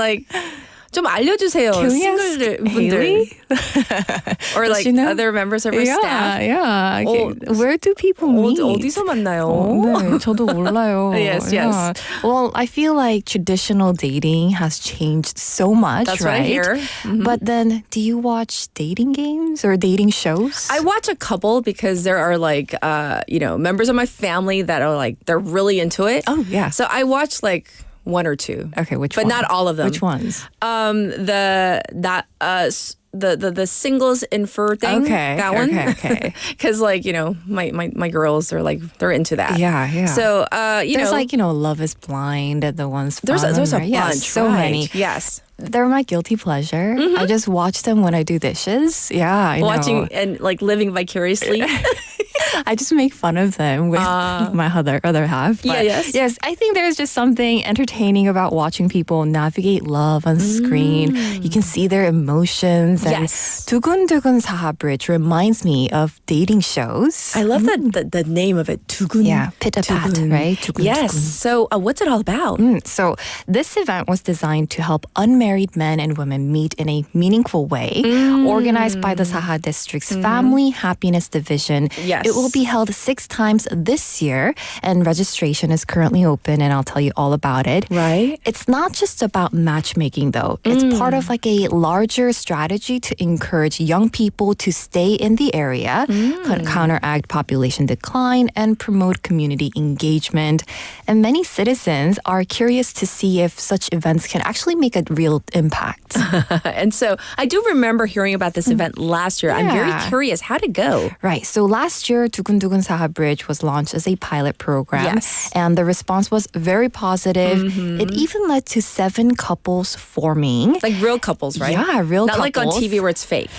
Speaker 2: 좀 알려주세요. 싱글분들. Or other members of our staff.
Speaker 6: Yeah. Where do people meet?
Speaker 2: 어디서 만나요?
Speaker 6: 네, 저도 몰라요.
Speaker 2: Yes.
Speaker 6: Well, I feel like traditional dating has changed so much,
Speaker 2: That's
Speaker 6: right?
Speaker 2: what I hear.
Speaker 6: But then, do you watch dating games or dating shows?
Speaker 2: I watch a couple because there are members of my family that are they're really into it.
Speaker 6: Oh, yeah.
Speaker 2: So I watch 1 or 2.
Speaker 6: Okay, which
Speaker 2: but
Speaker 6: one?
Speaker 2: not all of them.
Speaker 6: Which ones?
Speaker 2: The singles infer thing.
Speaker 6: Okay.
Speaker 2: That one.
Speaker 6: Okay.
Speaker 2: Because my girls are they're into that.
Speaker 6: Yeah.
Speaker 2: So
Speaker 6: there's Love is Blind, the ones.
Speaker 2: There's a bunch.
Speaker 6: Yes, so many.
Speaker 2: Yes.
Speaker 6: They're my guilty pleasure. I just watch them when I do dishes. Yeah, I know.
Speaker 2: Watching and living vicariously.
Speaker 6: I just make fun of them with my other half. But yes, I think there's just something entertaining about watching people navigate love on screen. You can see their emotions. And 두근두근 Saha Bridge reminds me of dating shows.
Speaker 2: I love the name of it. 두근.
Speaker 6: Yeah, pit-a-pat, right? 두근,
Speaker 2: yes.
Speaker 6: 두근.
Speaker 2: So what's it all about?
Speaker 6: So this event was designed to help unmarried men and women meet in a meaningful way, organized by the Saha District's Family Happiness Division.
Speaker 2: Yes.
Speaker 6: It will be held 6 times this year, and registration is currently open, and I'll tell you all about it.
Speaker 2: Right.
Speaker 6: It's not just about matchmaking, though. It's part of like a larger strategy to encourage young people to stay in the area, counteract population decline, and promote community engagement. And many citizens are curious to see if such events can actually make a real impact.
Speaker 2: And so I do remember hearing about this event last year. I'm very curious. How'd it go?
Speaker 6: Right. So last year, 두근두근 사하 Bridge was launched as a pilot program.
Speaker 2: Yes.
Speaker 6: And the response was very positive. It even led to 7 couples forming.
Speaker 2: Like real couples, right?
Speaker 6: Yeah, real
Speaker 2: Not
Speaker 6: couples.
Speaker 2: like on TV where it's fake.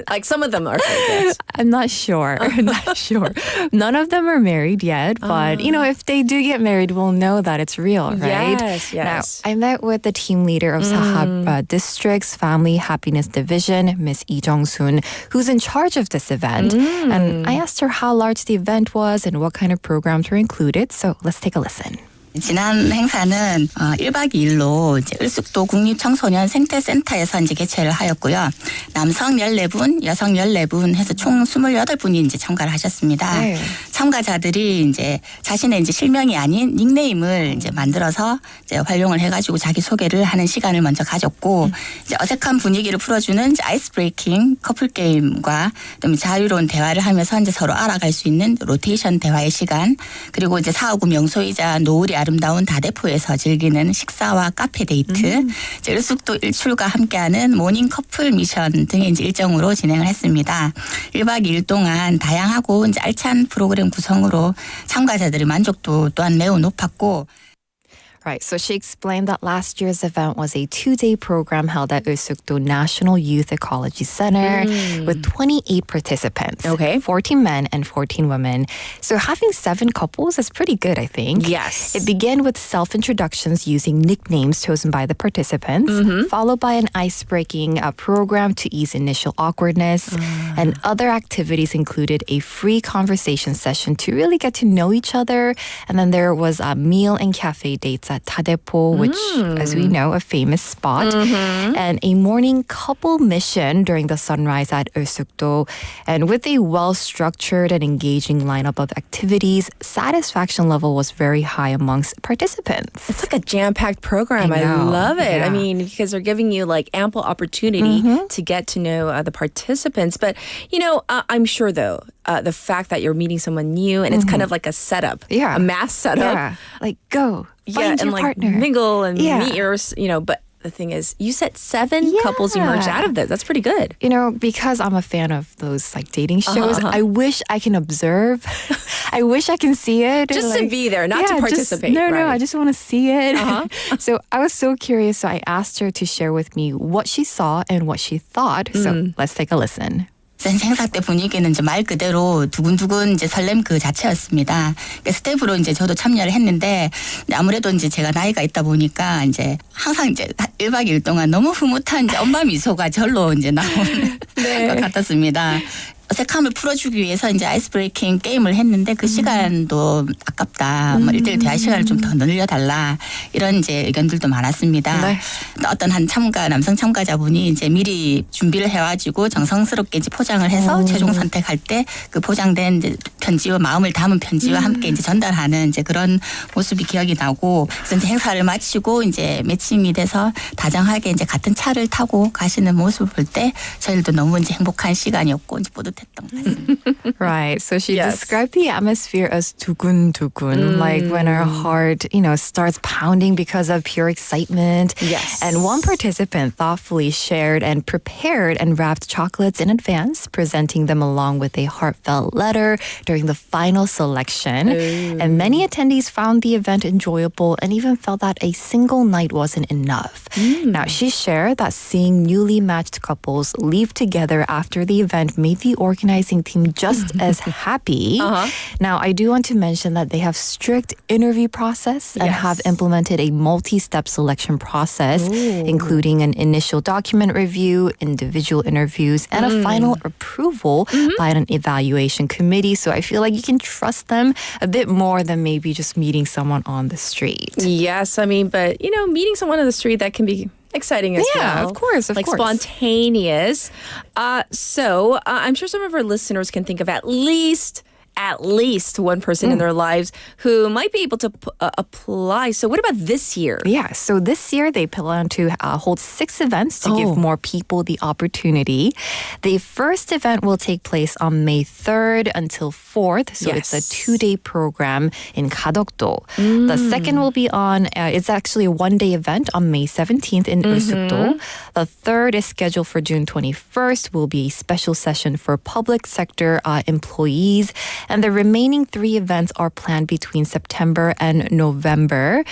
Speaker 2: Like some of them are fake. Yes.
Speaker 6: I'm not sure. I'm not sure. None of them are married yet, but if they do get married, we'll know that it's real, right?
Speaker 2: Yes, yes.
Speaker 6: Now, I met with the team leader of Saha District's Family Happiness Division, Miss Lee Jung-soon, who's in charge of this event. And I asked her how large the event was and what kind of programs were included. So let's take a listen.
Speaker 7: 지난 행사는 1박 2일로 이제 을숙도 국립청소년 생태센터에서 이제 개최를 하였고요. 남성 14분, 여성 14분 해서 총 28분이 이제 참가를 하셨습니다. 네. 참가자들이 이제 자신의 이제 실명이 아닌 닉네임을 이제 만들어서 이제 활용을 해가지고 자기 소개를 하는 시간을 먼저 가졌고, 이제 어색한 분위기를 풀어주는 이제 아이스 브레이킹 커플 게임과 좀 자유로운 대화를 하면서 이제 서로 알아갈 수 있는 로테이션 대화의 시간, 그리고 이제 4.5구 명소이자 노을이 아름다운 다대포에서 즐기는 식사와 카페 데이트, 을숙도 일출과 함께하는 모닝 커플 미션 등의 이제 일정으로 진행을 했습니다. 1박 2일 동안 다양하고 이제 알찬 프로그램 구성으로 참가자들의 만족도 또한 매우 높았고.
Speaker 6: Right, so she explained that last year's event was a 2-day program held at Ulsukdo National Youth Ecology Center with 28 participants.
Speaker 2: Okay.
Speaker 6: 14 men and 14 women. So having 7 couples is pretty good, I think.
Speaker 2: Yes.
Speaker 6: It began with self-introductions using nicknames chosen by the participants, followed by an ice-breaking program to ease initial awkwardness. And other activities included a free conversation session to really get to know each other. And then there was a meal and cafe dates at Tadepo, which, as we know, a famous spot, and a morning couple mission during the sunrise at Ulsukdo. And with a well-structured and engaging lineup of activities, satisfaction level was very high amongst participants.
Speaker 2: It's like a jam-packed program. I love it.
Speaker 6: Yeah.
Speaker 2: I mean, because they're giving you like ample opportunity to get to know the participants. But, I'm sure though, the fact that you're meeting someone new and it's kind of like a setup, a mass setup.
Speaker 6: Yeah, like go.
Speaker 2: Find your partner. Mingle and meet yours, but the thing is, you said 7 couples emerged out of this. That's pretty good.
Speaker 6: Because I'm a fan of those like dating shows, I wish I can observe. I wish I can see it.
Speaker 2: Just to be there, not to participate.
Speaker 6: No, I just want to see it. So I was so curious, so I asked her to share with me what she saw and what she thought. So let's take a listen.
Speaker 7: 행사 때 분위기는 이제 말 그대로 두근두근 이제 설렘 그 자체였습니다. 스텝으로 이제 저도 참여를 했는데 아무래도 이제 제가 나이가 있다 보니까 이제 항상 이제 1박 2일 동안 너무 흐뭇한 이제 엄마 미소가 절로 이제 나오는 것 같았습니다. 어색함을 풀어주기 위해서 이제 아이스 브레이킹 게임을 했는데 그 시간도 아깝다. 1대1 대화 시간을 좀 더 늘려달라. 이런 이제 의견들도 많았습니다. 네. 어떤 한 남성 참가자분이 이제 미리 준비를 해가지고 정성스럽게 이제 포장을 해서 최종 선택할 때 그 포장된 이제 편지와 마음을 담은 편지와 함께 이제 전달하는 이제 그런 모습이 기억이 나고, 그래서 이제 행사를 마치고 이제 매칭이 돼서 다정하게 이제 같은 차를 타고 가시는 모습을 볼 때 저희들도 너무 이제 행복한 시간이었고 이제 뿌듯.
Speaker 6: Right. So she described the atmosphere as 두근두근, like when our heart, starts pounding because of pure excitement.
Speaker 2: Yes.
Speaker 6: And one participant thoughtfully shared and prepared and wrapped chocolates in advance, presenting them along with a heartfelt letter during the final selection. And many attendees found the event enjoyable and even felt that a single night wasn't enough. Now, she shared that seeing newly matched couples leave together after the event made the organizing team just as happy. Now, I do want to mention that they have strict interview process and have implemented a multi-step selection process, including an initial document review, individual interviews, and a final approval by an evaluation committee. So I feel like you can trust them a bit more than maybe just meeting someone on the street.
Speaker 2: Yes, I mean, but, meeting someone on the street, that can be exciting as well.
Speaker 6: Yeah, of course.
Speaker 2: Like spontaneous. So I'm sure some of our listeners can think of at least at least one person in their lives who might be able to apply. So what about this year?
Speaker 6: Yeah, so this year they plan to hold 6 events to give more people the opportunity. The first event will take place on May 3rd until 4th. So it's a 2-day program in Gadokdo. The second will be on, it's actually a 1-day event on May 17th in Ulsukdo. The third is scheduled for June 21st, will be a special session for public sector employees. And the remaining 3 events are planned between September and November.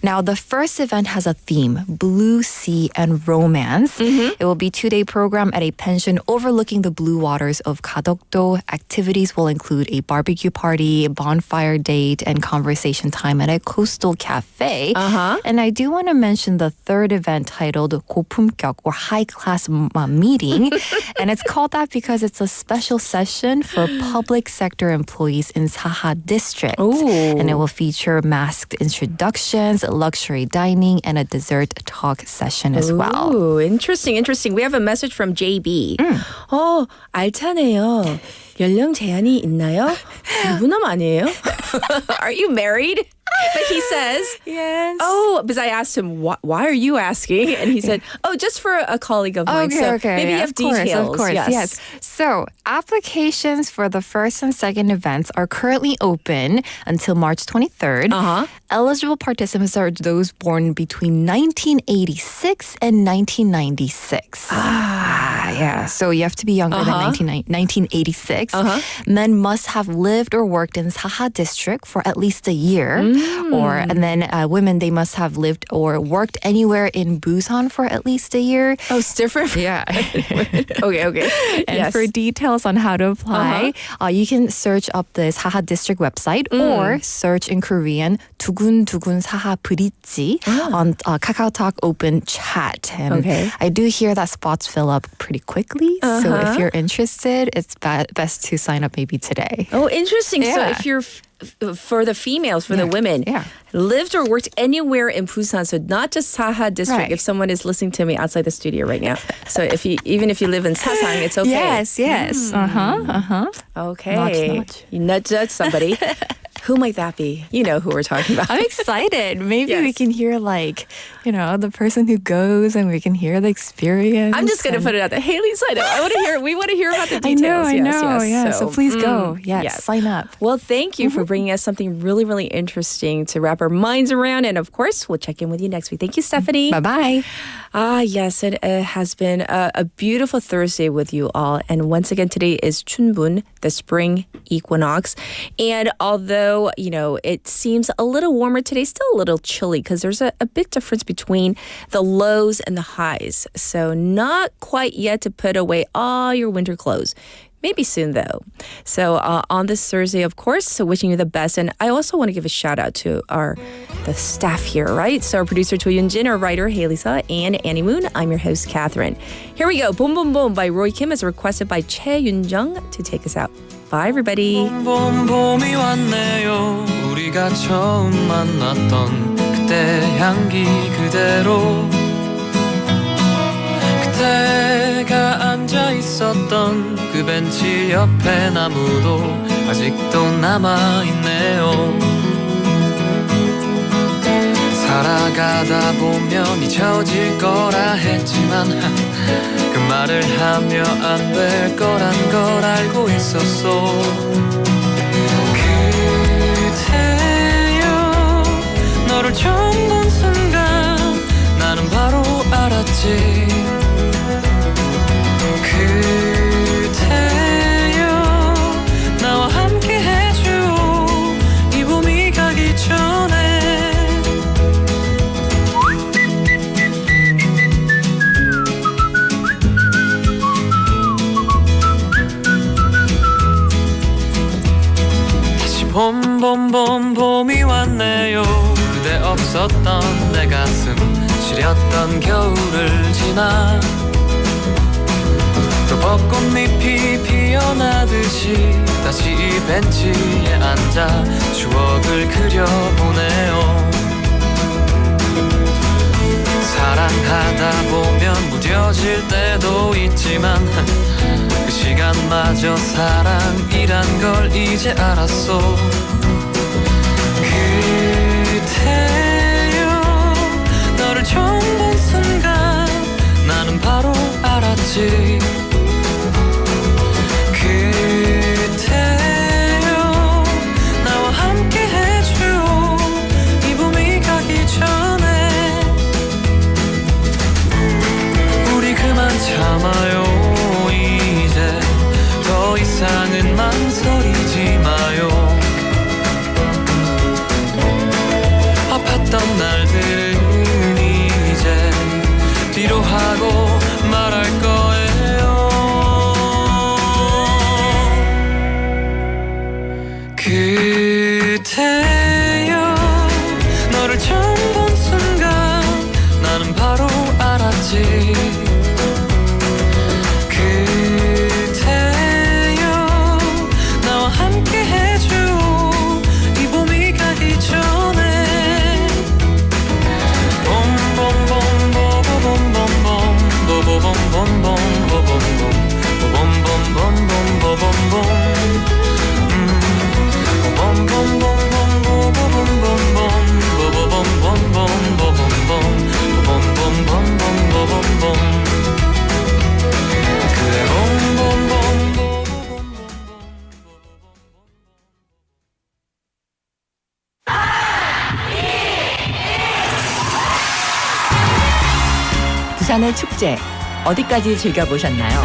Speaker 6: Now, the first event has a theme, Blue Sea and Romance. It will be a 2-day program at a pension overlooking the blue waters of Gadokdo. Activities will include a barbecue party, a bonfire date, and conversation time at a coastal cafe. And I do want to mention the third event titled 고품격 or high class meeting. And it's called that because it's a special session for public sector employees in Saha district. And it will feature masked introductions, luxury dining, and a dessert talk session as well.
Speaker 2: Ooh, interesting. We have a message from JB. 알차네요. 연령 제한이 있나요? 유부남 아니에요? Are you married? But he says,
Speaker 6: yes.
Speaker 2: Oh, because I asked him, why are you asking? And he said, just for a colleague of mine.
Speaker 6: Okay.
Speaker 2: Maybe you have details.
Speaker 6: Of course, yes. So applications for the first and second events are currently open until March 23rd. Eligible participants are those born between 1986 and 1996. Yeah. So you have to be younger than 1986. Men must have lived or worked in Saha district for at least a year. And then women, they must have lived or worked anywhere in Busan for at least a year.
Speaker 2: Oh, it's different?
Speaker 6: Yeah.
Speaker 2: Okay.
Speaker 6: And for details on how to apply, you can search up the Saha district website or search in Korean 두근두근 사하 브릿지 on KakaoTalk open chat. And I do hear that spots fill up pretty quickly. So if you're interested, it's best to sign up maybe today.
Speaker 2: Oh, interesting. So if you're for the females, for the women, lived or worked anywhere in Busan, so not just Saha district.
Speaker 6: Right.
Speaker 2: If someone is listening to me outside the studio right now, so even if you live in Sasang, it's okay.
Speaker 6: Yes.
Speaker 2: Okay.
Speaker 6: Notch.
Speaker 2: You nudge somebody. Who might that be? You know who we're talking about.
Speaker 6: I'm excited. Maybe we can hear the person who goes and we can hear the experience.
Speaker 2: I'm just going to put it out there. Haley, sign up. We want to hear about the details.
Speaker 6: I know. Yes. So please go. Yes. Sign up.
Speaker 2: Well, thank you for bringing us something really, really interesting to wrap our minds around. And of course, we'll check in with you next week. Thank you, Stephanie.
Speaker 6: Bye-bye.
Speaker 2: Yes, it has been a beautiful Thursday with you all. And once again, today is Chunbun, the spring equinox. And although, it seems a little warmer today, still a little chilly because there's a big difference between the lows and the highs. So not quite yet to put away all your winter clothes. Maybe soon, though. So on this Thursday, of course, so wishing you the best. And I also want to give a shout out to the staff here, right? So our producer, Choi Yoon-jin, our writer, Haley Sa, and Annie Moon. I'm your host, Catherine. Here we go. Boom, Boom, Boom by Roy Kim is requested by Chae Yun-jung to take us out. Bye, everybody.
Speaker 3: 봄 봄이 왔네요. 우리가 처음 만났던 그때 향기 그대로 그때가 앉아 있었던 그 벤치 옆에 나무도 아직도 남아있네요. 살아가다 보면 잊혀질 거라 했지만 그 말을 하며 안 될 거란 걸 알고 있었어. 그대여 너를 처음 본 순간 나는 바로 알았지. 그대여 나와 함께 해줘 이 봄이 가기 전에. 다시 봄이 왔네요. 그대 없었던 내 가슴 시렸던 겨울을 지나 또 벚꽃잎이 피어나듯이 다시 이 벤치에 앉아 추억을 그려보네요. 사랑하다 보면 무뎌질 때도 있 있지만 그 시간마저 사랑이란 걸 이제 알았어. 그대여 너를 처음 본 순간 나는 바로 알았지. 그대여 나와 함께 해줘 이 봄이 가기 전에. 우리 그만 참아요. 이제 더 이상은 망설이지 마요. 아팠던 날들은 이제 뒤로 하고 말할 거예요. 그대여 너를 처음 본 순간 나는 바로 알았지. 그대여 나와 함께 해줘 이 봄이 가기 전에.
Speaker 13: 부산의 축제 어디까지 즐겨보셨나요?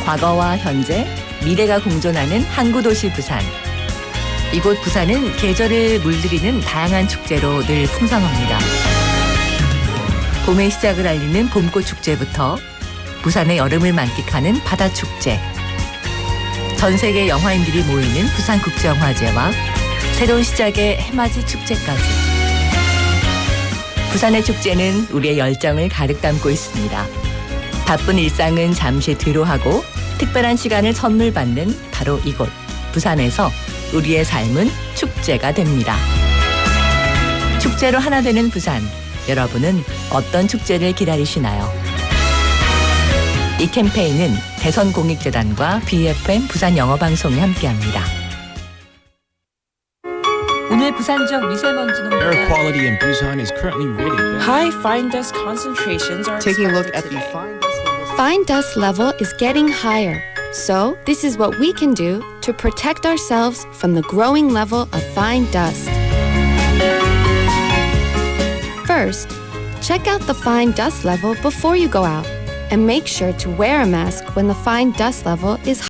Speaker 13: 과거와 현재, 미래가 공존하는 항구도시 부산. 이곳 부산은 계절을 물들이는 다양한 축제로 늘 풍성합니다. 봄의 시작을 알리는 봄꽃 축제부터 부산의 여름을 만끽하는 바다축제, 전 세계 영화인들이 모이는 부산국제영화제와 새로운 시작의 해맞이 축제까지. 부산의 축제는 우리의 열정을 가득 담고 있습니다. 바쁜 일상은 잠시 뒤로 하고 특별한 시간을 선물 받는 바로 이곳 부산에서 우리의 삶은 축제가 됩니다. 축제로 하나 되는 부산, 여러분은 어떤 축제를 기다리시나요? 이 캠페인은 대선공익재단과 BFM 부산영어방송이 함께합니다. 오늘 부산 지역 미세먼지 농도
Speaker 10: Air quality in Busan is currently really bad.
Speaker 11: High fine dust concentrations are
Speaker 15: Taking a look
Speaker 11: expected
Speaker 15: at the
Speaker 11: today.
Speaker 23: Fine dust level is getting higher. So, this is what we can do to protect ourselves from the growing level of fine dust. First, check out the fine dust level before you go out and make sure to wear a mask when the fine dust level is